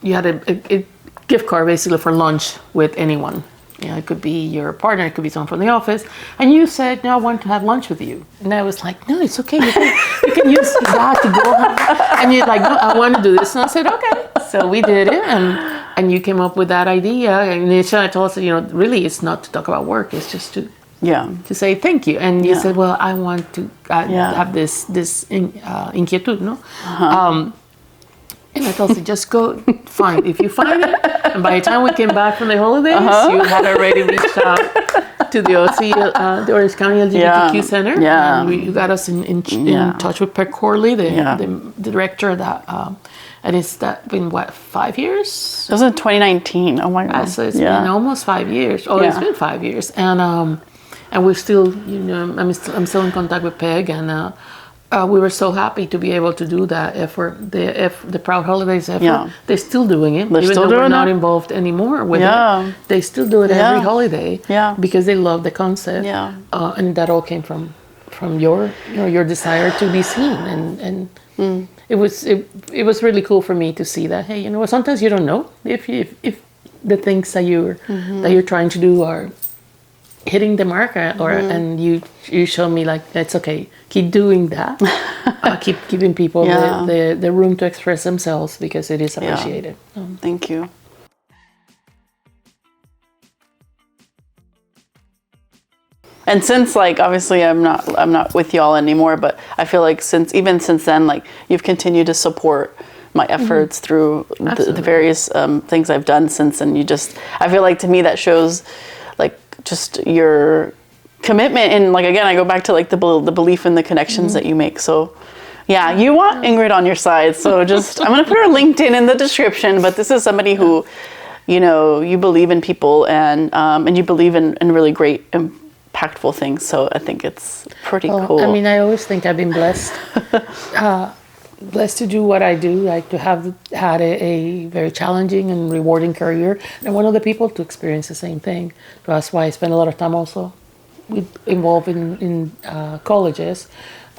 you had a gift card basically for lunch with anyone. It could be your partner, it could be someone from the office, and you said, "No, I want to have lunch with you." And I was like, "No, it's okay. You can use that to go have." And you're like, "No, I want to do this." And I said, "Okay." So we did it, and you came up with that idea. And initially, I told us, really, it's not to talk about work. It's just to say thank you. And you said, "Well, I want to have this inquietud, no?" And I told you, just go find. If you find it, and by the time we came back from the holidays, you had already reached out to the OC, the Orange County LGBTQ Center. Yeah. And you got us in touch with Peg Corley, the director of that. And it's been, 5 years? That was in 2019. Oh my God. So it's been almost 5 years. It's been 5 years. And we're still, I'm still in contact with Peg, and we were so happy to be able to do that effort, the Proud Holidays effort. Yeah. They're still doing it, even though we're not involved anymore with it. They still do it every holiday because they love the concept. Yeah. And that all came from your desire to be seen, and it was really cool for me to see that. Hey, sometimes you don't know if the things that you're trying to do are hitting the mark, and you show me like, it's okay, keep doing that. Keep giving people the room to express themselves, because it is appreciated. Thank you. And since, like, obviously I'm not with y'all anymore, but I feel like since then, like, you've continued to support my efforts through the various things I've done since, and I feel like, to me, that shows like just your commitment. And like, again, I go back to like the belief in the connections that you make. So you want Ingrid on your side. So I'm going to put her LinkedIn in the description, but this is somebody who, you believe in people, and you believe in really great, impactful things. So I think it's pretty cool. I mean, I always think I've been blessed. Blessed to do what I do, like to have had a very challenging and rewarding career, and one of the people to experience the same thing. That's why I spend a lot of time also involved in colleges,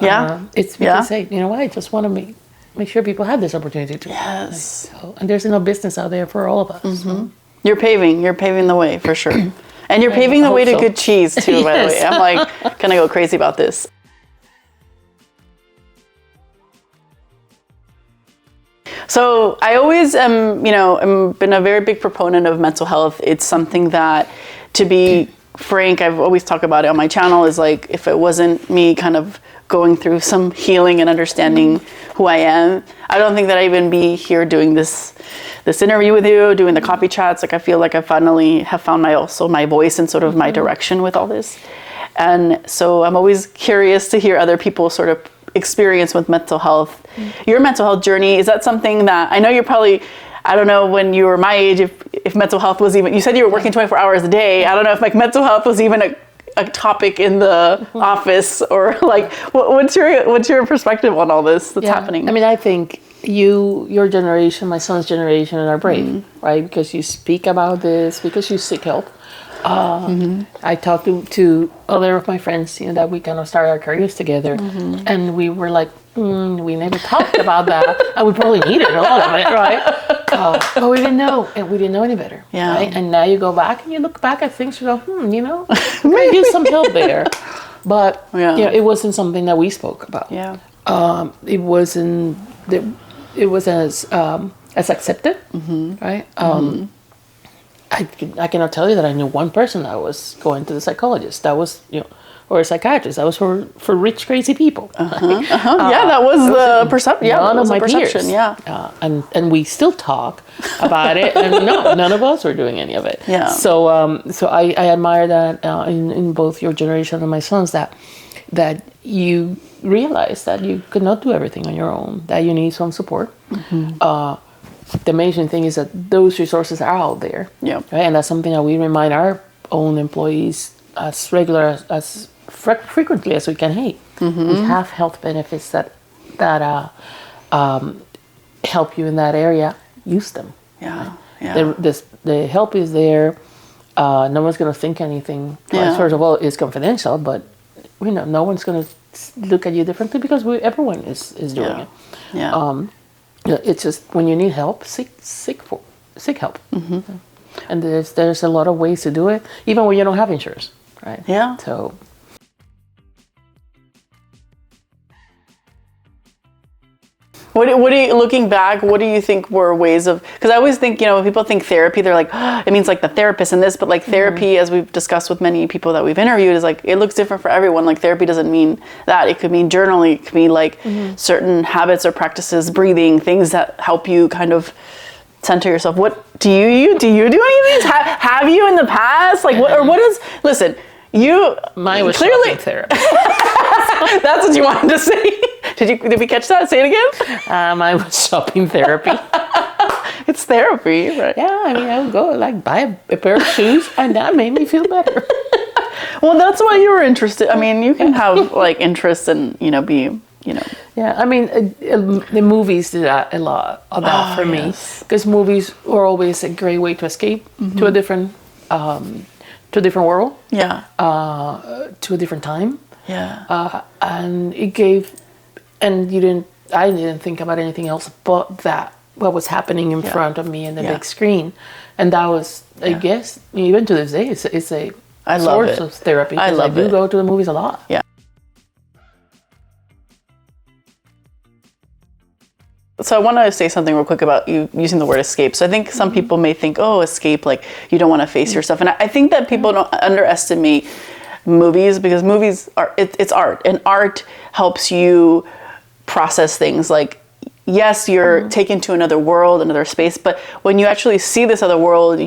it's because hey, you know what? I just want to make sure people have this opportunity to. Yes. And there's enough business out there for all of us. So. You're paving the way for sure. And you're paving the way to good cheese too, by the way. I'm like gonna go crazy about this. So I always been a very big proponent of mental health. It's something that, to be frank, I've always talked about it on my channel, is like, if it wasn't me kind of going through some healing and understanding who I am, I don't think that I'd even be here doing this interview with you, doing the coffee chats. Like, I feel like I finally have found my voice and sort of my direction with all this. And so I'm always curious to hear other people sort of experience with mental health. Your mental health journey, is that something that, I know you're probably, I don't know when you were my age, if mental health was even, you said you were working 24 hours a day. I don't know if like mental health was even a topic in the office, or like, what's your perspective on all this that's happening? I mean, I think your generation, my son's generation, are brave, right? Because you speak about this, because you seek help. I talked to other of my friends, that we kind of started our careers together, and we were like, we never talked about that, and we probably needed a lot of it, right? But we didn't know, and we didn't know any better, right? And now you go back and you look back at things, you go, maybe some help there, but it wasn't something that we spoke about. It wasn't as accepted, right? I cannot tell you that I knew one person that was going to the psychologist. That was, or a psychiatrist. That was for rich, crazy people. That was the perception. Yeah, none of my perception. peers. Yeah, and we still talk about it, and none of us were doing any of it. Yeah. So I admire that in both your generation and my son's, that you realize that you could not do everything on your own. That you need some support. The amazing thing is that those resources are out there. Yeah. Right? And that's something that we remind our own employees as frequently as we can. Hey, we have health benefits that help you in that area. Use them. Yeah. Right? Yeah. The help is there. No one's going to think anything. Well, first of all, it's confidential, but no one's going to look at you differently because everyone is doing it. Yeah. It's just when you need help, seek help. And there's a lot of ways to do it, even when you don't have insurance, right? Yeah. So. What do you, looking back, what do you think were ways of, because I always think, when people think therapy, they're like, it means like the therapist and this, but like therapy, as we've discussed with many people that we've interviewed, is like, it looks different for everyone. Like therapy doesn't mean that. It could mean journaling. It could mean like certain habits or practices, breathing, things that help you kind of center yourself. What do you do any of these? Have you in the past? Like what is, listen, mine was clearly shopping therapy. That's what you wanted to say. Did we catch that? Say it again. Mine was shopping therapy. It's therapy, right? Yeah, I mean, I would go buy a pair of shoes, and that made me feel better. Well, that's why you were interested. I mean, you can have like interest and be. Yeah, I mean, the movies did that a lot of that for me, because movies were always a great way to escape to a different world. Yeah. To a different time. Yeah. And it gave, and I didn't think about anything else but that, what was happening in front of me in the big screen. And that was, I guess, even to this day, it's a source of therapy. I do go to the movies a lot. Yeah. So I want to say something real quick about you using the word escape. So I think some people may think, escape, like you don't want to face your stuff. And I think that people don't underestimate movies, because movies it's art, and art helps you process things. Like, yes, you're taken to another world, another space, but when you actually see this other world,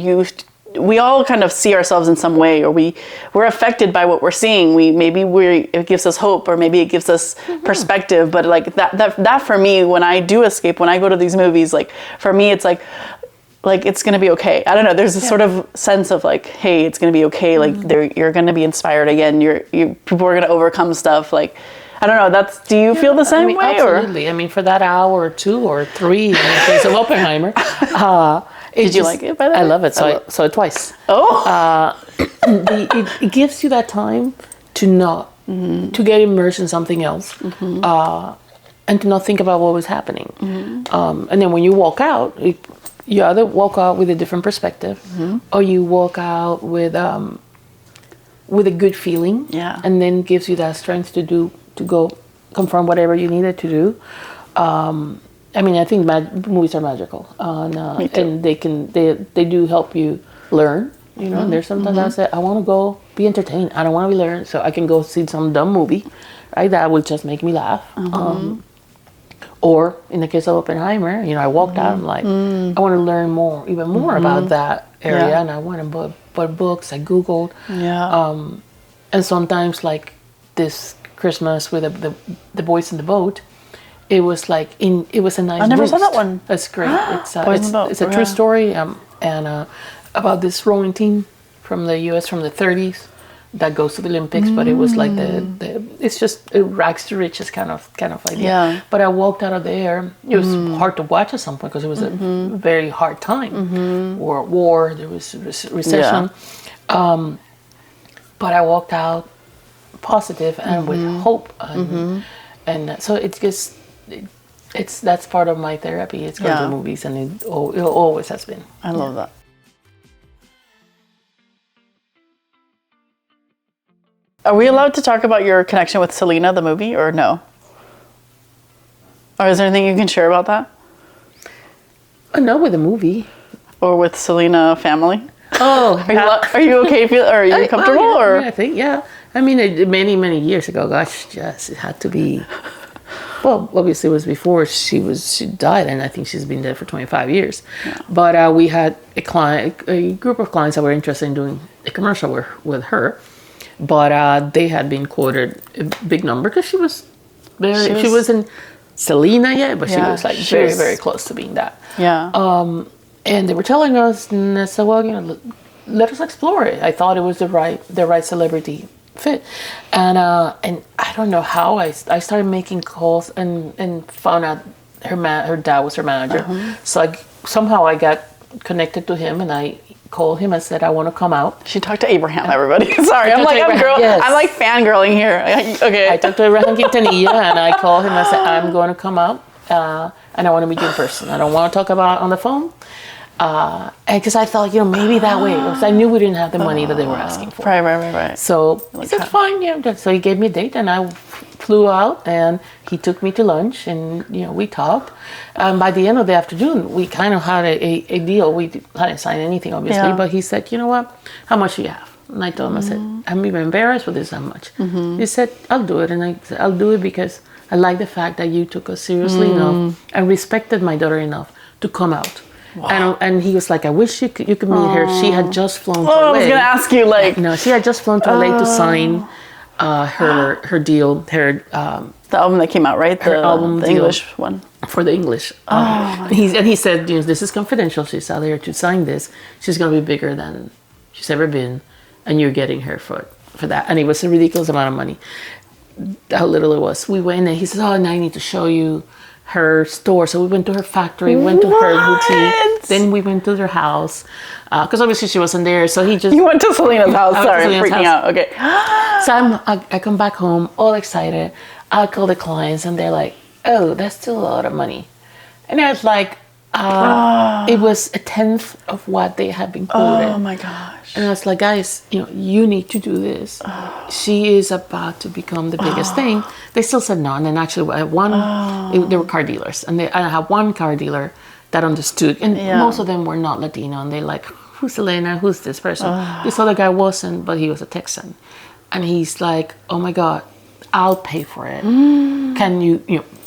we all kind of see ourselves in some way, or we're affected by what we're seeing. It gives us hope, or maybe it gives us perspective. But like that for me, when I do escape, when I go to these movies, like for me, it's like it's going to be okay. I don't know. There's a sort of sense of like, hey, it's going to be okay. Like you're going to be inspired again. People are going to overcome stuff. Like, I don't know. Do you feel the same way? Absolutely. I mean, for that hour or 2 or 3 in the case of Oppenheimer. Did you like it, by the way? I love it. So I saw it twice. Oh. It gives you that time to not to get immersed in something else, and to not think about what was happening. And then when you walk out, you either walk out with a different perspective, or you walk out with a good feeling, and then gives you that strength to go confront whatever you needed to do. I mean, I think movies are magical, and they do help you learn. You know, and there's sometimes I say I want to go be entertained. I don't want to be learned, so I can go see some dumb movie, right? That will just make me laugh. Or in the case of Oppenheimer, you know, I walked out. I'm like, I want to learn even more about that area, and I went and bought books. I Googled, and sometimes like this Christmas with the boys in the boat. It was like it was a nice. I never boost. saw that one. It's great. It's a true story, and about this rowing team from the U.S. from the 30s that goes to the Olympics. But it was like it's just a rags to riches kind of idea. Yeah. But I walked out of there. It was hard to watch at some point because it was a very hard time. War. There was recession. But I walked out positive and with hope, and so it's just. That's part of my therapy. It's going to movies, and it always has been. I love that. Are we allowed to talk about your connection with Selena, the movie, or no? Or is there anything you can share about that? No, with the movie. Or with Selena family? Oh, are you okay? Are you comfortable? Or I think I mean, many years ago. Gosh, yes, it had to be. Well, obviously, it was before she died, and I think she's been dead for 25 years. Yeah. But we had a group of clients that were interested in doing a commercial with her. But they had been quoted a big number because she wasn't Selena yet, but she was like very, very close to being that. Yeah. And they were telling us, and I said, well, you know, let us explore it. I thought it was the right celebrity fit, and I don't know how I started making calls and found out her dad was her manager. So somehow I got connected to him, and I called him and said I want to come out. She talked to Abraham. Everybody, sorry, I'm like fangirling here. Okay, I talked to Abraham Quintanilla, and I called him and said I'm going to come out, and I want to meet you in person. I don't want to talk about on the phone. And because I thought, you know, maybe that way, because I knew we didn't have the money that they were asking for. Right. So he said, fine, yeah. So he gave me a date, and I flew out, and he took me to lunch, and, you know, we talked. And by the end of the afternoon, we kind of had a deal. We hadn't signed anything, obviously, but he said, you know what, how much do you have? And I told him, I said, I'm even embarrassed with this, how much? He said, I'll do it. And I said, I'll do it because I like the fact that you took us seriously enough and respected my daughter enough to come out. Wow. And he was like, I wish you could meet her. She had just flown to LA. I was going to ask you, like... No, she had just flown to LA to sign her deal, the album that came out, right? Her album, the English one. For the English. He said, you know, this is confidential. She's out there to sign this. She's going to be bigger than she's ever been, and you're getting her for that. And it was a ridiculous amount of money. How little it was. We went, and he said, now I need to show you her store. So we went to her factory, went to her boutique, then we went to their house, because obviously she wasn't there. So you went to Selena's house. Sorry, I'm freaking out. Okay. So I come back home all excited. I call the clients, and they're like, oh, that's still a lot of money. And I was like, it was 1/10 of what they had been quoted. Oh my gosh. And I was like, guys, you know, you need to do this. She is about to become the biggest thing. They still said no. And then actually they were car dealers. And I had one car dealer that understood. And most of them were not Latino. And they're like, who's Elena? Who's this person? This other guy wasn't, but he was a Texan. And he's like, oh my God, I'll pay for it. Can you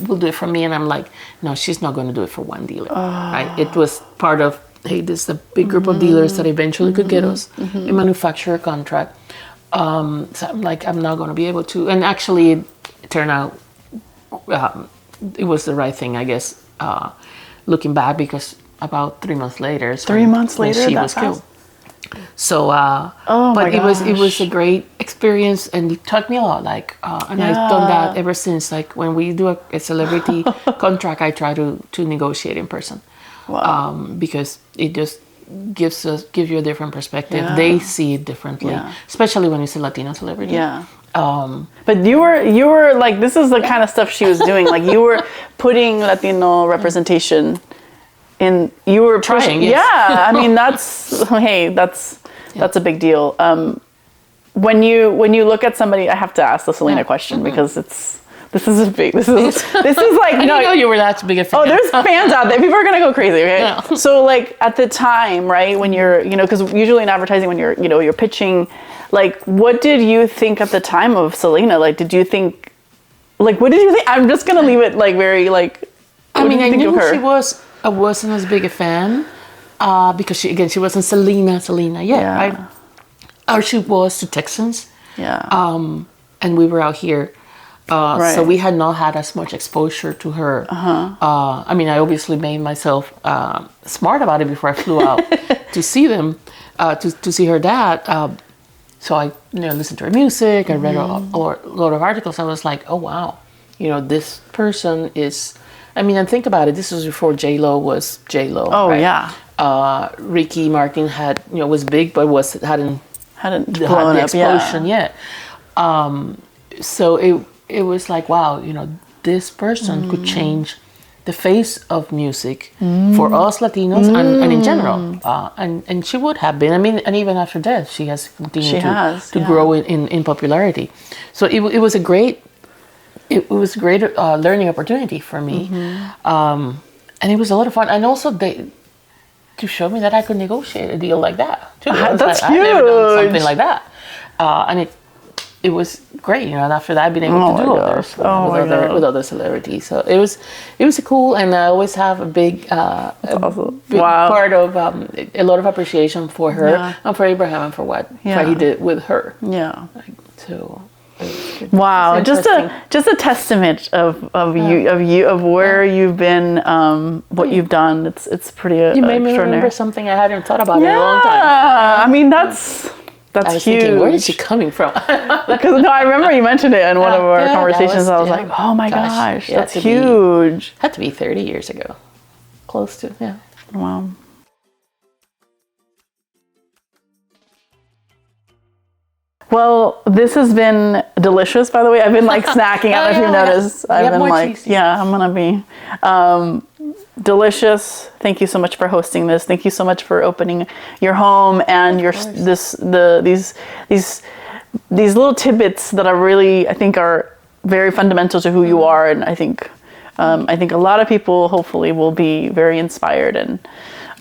will do it for me? And I'm like, no, she's not going to do it for one dealer. Right? It was part of, hey, this is a big group of dealers that eventually could get us a manufacturer contract. So I'm like, I'm not going to be able to. And actually, it turned out it was the right thing, I guess, looking back, because about 3 months later, she was killed. So, but it was a great experience, and it taught me a lot. Like, and I've done that ever since. Like, when we do a celebrity contract, I try to negotiate in person. Wow. Because it just gives you a different perspective. Yeah. They see it differently, Yeah. especially when it's a Latino celebrity. Yeah. But you were like, this is the kind of stuff she was doing. Like you were putting Latino representation in. You were Trying, yes. Yeah. I mean, that's a big deal. When you look at somebody, I have to ask the Selena question because this is like I didn't know you were that big a fan. Oh, there's fans out there. People are gonna go crazy. Okay, Yeah. so like at the time, right, when you're, because usually in advertising, when you're pitching, like, what did you think at the time of Selena? Like, what did you think? I'm just gonna leave it like very like. I mean, I knew she was. I wasn't as big a fan because she wasn't Selena yet, Yeah. right? Or she was to Texans. Yeah. And we were out here. Right. So we had not had as much exposure to her. I mean, I obviously made myself smart about it before I flew out to see them, to see her dad. So I listened to her music. I read a lot of articles. I was like, oh, wow. This person is... I mean, and think about it. This was before J-Lo was J-Lo. Oh, right? yeah. Ricky Martin was big, but hadn't blown the up, explosion yet. So it was like, wow, this person could change the face of music for us Latinos and in general. And she would have been. I mean, and even after death, she has continued to grow in popularity. So it was a great learning opportunity for me. And it was a lot of fun. And also to show me that I could negotiate a deal like that too. That's huge. I've never done something like that. And it was great, and after that I've been able to do others with other celebrities. So it was cool, and I always have a big part of a lot of appreciation for her and for Abraham and for what he did with her. Yeah. So. Wow, just a testament of where you've been, what you've done. It's pretty. You made me remember something I hadn't thought about in a long time. I mean, that's I was huge. Thinking, where is she coming from? Because I remember you mentioned it in one of our conversations. I was like, oh my gosh, that's huge. Had to be 30 years ago, close to Wow. Well, this has been delicious, by the way. I've been like snacking. I don't know if you've noticed. I've been like, cheese. I'm going to be delicious. Thank you so much for hosting this. Thank you so much for opening your home and these little tidbits that I think are very fundamental to who you are. And I think a lot of people hopefully will be very inspired and,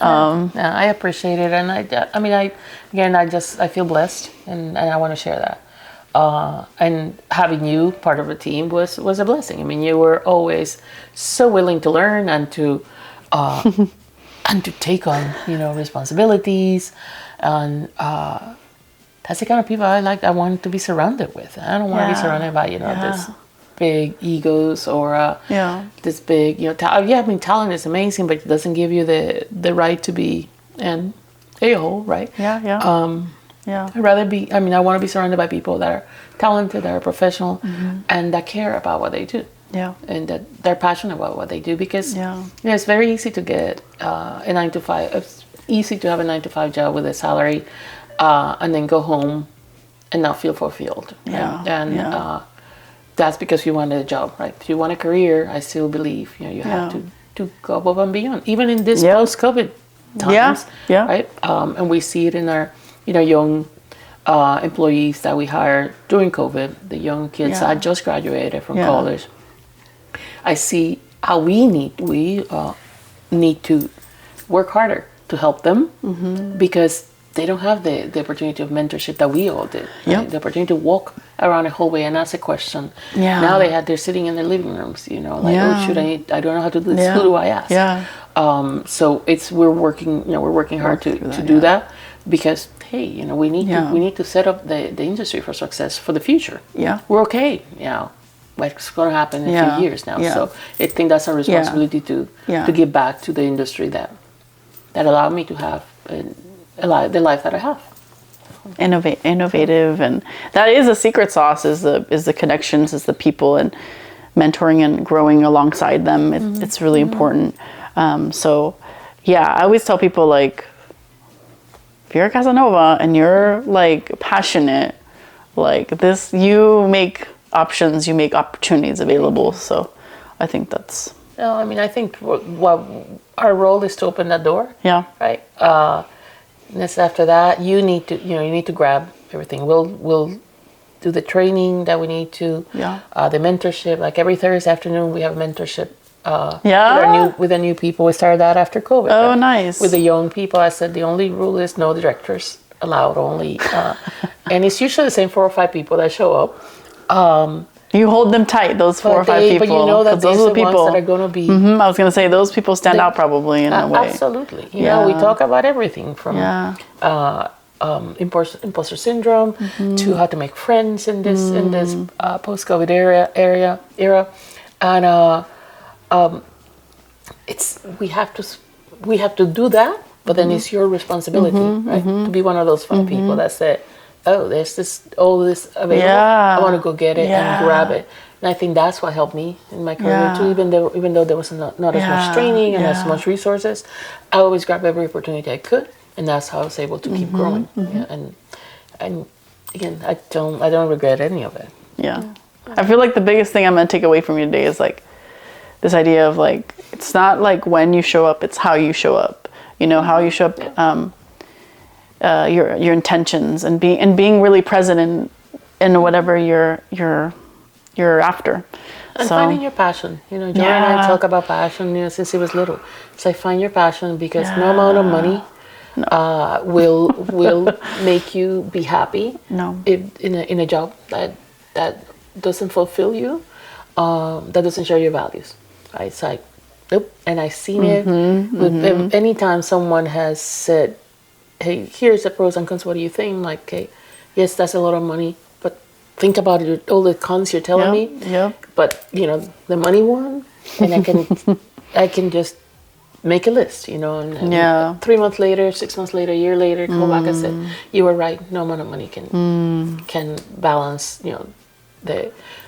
I appreciate it, and I feel blessed, and I want to share that. And having you part of the team was a blessing. I mean, you were always so willing to learn and to take on responsibilities, and that's the kind of people I want to be surrounded with. I don't want to be surrounded by this big egos or this big talent is amazing, but it doesn't give you the right to be an a-hole, right? I'd rather be I want to be surrounded by people that are talented, that are professional, and that care about what they do, and that they're passionate about what they do, because it's very easy to get a 9-to-5. It's easy to have a 9-to-5 job with a salary and then go home and not feel fulfilled, that's because you want a job, right? If you want a career, I still believe you have to go above and beyond, even in this post-COVID times, right? And we see it in our young employees that we hired during COVID, the young kids that just graduated from college. I see how we need to work harder to help them, because they don't have the opportunity of mentorship that we all did. Right? The opportunity to walk around a hallway and ask a question. Now they're sitting in their living rooms, oh, should I don't know how to do this. Who do I ask? So we're working hard to do that, because hey, we need to set up the industry for success for the future. We're okay. What's going to happen in a few years now? So I think that's our responsibility to give back to the industry that allowed me to have the life that I have. Innovative, and that is a secret sauce, is the connections, is the people, and mentoring and growing alongside them. It's really important. I always tell people, like, if you're a Casanova and you're like passionate, like this, you make options, you make opportunities available. So I think that's... No, I mean, I think what our role is to open that door. Yeah. Right. And it's after that, you need to grab everything. We'll do the training that we need to. Yeah. The mentorship, like every Thursday afternoon, we have mentorship. With the new people. We started that after COVID. Oh, nice. With the young people, I said the only rule is no directors allowed. Only, and it's usually the same 4 or 5 people that show up. You hold them tight, those 4 or 5 people. But you know that those are the ones that are going to be... I was going to say, those people stand out probably in a way. Absolutely. You know, we talk about everything from imposter syndrome to how to make friends in this post-COVID era. And we have to do that, but then it's your responsibility, right? To be one of those 5 people that said, oh, there's this available. Yeah. I want to go get it and grab it. And I think that's what helped me in my career too. Even though there was not as much training and as much resources, I always grabbed every opportunity I could, and that's how I was able to keep growing. Yeah, and again, I don't regret any of it. Yeah. I feel like the biggest thing I'm gonna take away from you today is like this idea of like, it's not like when you show up, it's how you show up. You know, how you show up. Your intentions and being really present in whatever you're after. And finding your passion. You know, Joy and I talk about passion, you know, since he was little. It's like, find your passion, because no amount of money will make you be happy. No. In a job that doesn't fulfill you, that doesn't share your values. Right? It's like, nope. And I've seen it with anytime someone has said, hey, here's the pros and cons, what do you think? Like, okay, yes, that's a lot of money, but think about it, all the cons you're telling me. Yeah. But, you know, the money one, and I can just make a list, you know, and 3 months later, 6 months later, a year later, go back and say, you were right, no amount of money can balance, you know,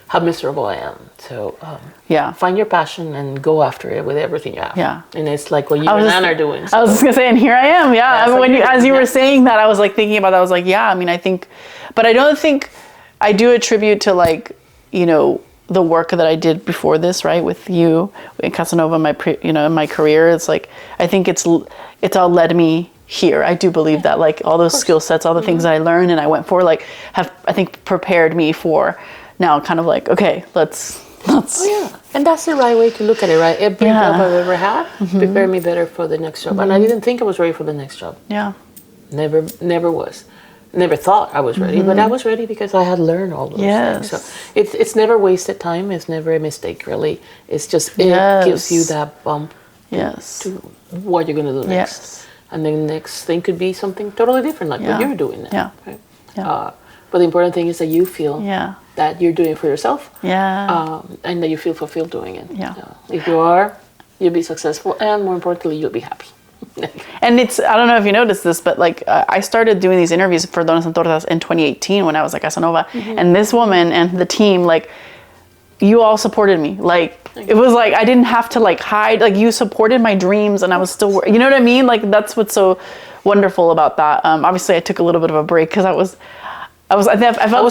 how miserable I am. So find your passion and go after it with everything you have. Yeah. And it's like what you and Anna are doing. So. I was just gonna say, and here I am. Yeah. I mean, as you were saying that, I was like thinking about that. I was like, I mean, I think, but I don't think I do attribute to like, you know, the work that I did before this, right, with you in Casanova, in my career. It's like, I think it's all led me here. I do believe that, like, all those skill sets, all the things that I learned and I went for, like, have, I think, prepared me for now kind of like, okay, let's. Oh, yeah. And that's the right way to look at it, right? Every job I've ever had prepared me better for the next job. And I didn't think I was ready for the next job. Yeah. Never was. Never thought I was ready, but I was ready because I had learned all those things. So it's never wasted time. It's never a mistake, really. It's just, it gives you that bump to what you're going to do next. And the next thing could be something totally different, like what you're doing now. Right? But the important thing is that you feel that you're doing it for yourself, and that you feel fulfilled doing it. If you are, you'll be successful, and more importantly, you'll be happy. And it's, I don't know if you noticed this, but like I started doing these interviews for Donas and Tortas in 2018 when I was at Casanova, and this woman and the team, like, you all supported me. Like, it was like I didn't have to like hide. Like, you supported my dreams, and I was still, you know what I mean? Like, that's what's so wonderful about that. Obviously, I took a little bit of a break because I was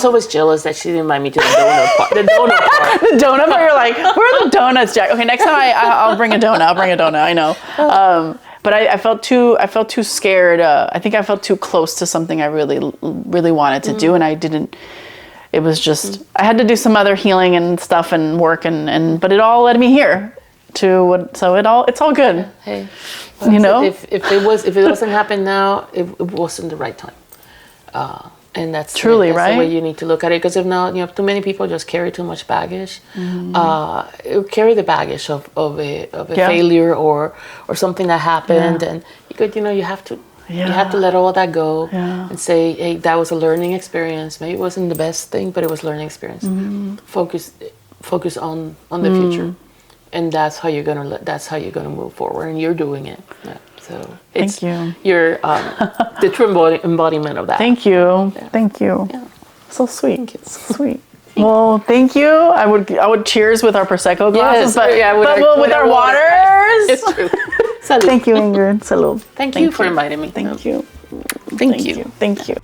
always jealous that she didn't invite me to the donut part. The donut part. The donut part. You're like, where are the donuts, Jack? Okay, next time I'll bring a donut. I'll bring a donut. I know. But I felt too scared. I think I felt too close to something I really wanted to do, and I didn't. It was just I had to do some other healing and stuff and work but it all led me here to what. So it's all good. Hey, well, you know, if it doesn't happen now, it wasn't the right time. And that's truly that's the way you need to look at it. Because if not, you know, too many people just carry too much baggage. Carry the baggage of a failure or something that happened, and you have to let all that go and say, hey, that was a learning experience. Maybe it wasn't the best thing, but it was a learning experience. Focus on the future, and that's how you're gonna move forward, and you're doing it. Yeah. So thank you. You're the true embodiment of that. Thank you. Yeah. Thank you. Yeah. So sweet. Thank you. So sweet. Well, thank you. I would cheers with our Prosecco glasses, but with our waters. It's true. Salud. Thank you, Ingrid. Salud. Thank you for inviting me. Thank you. Thank you. Thank you.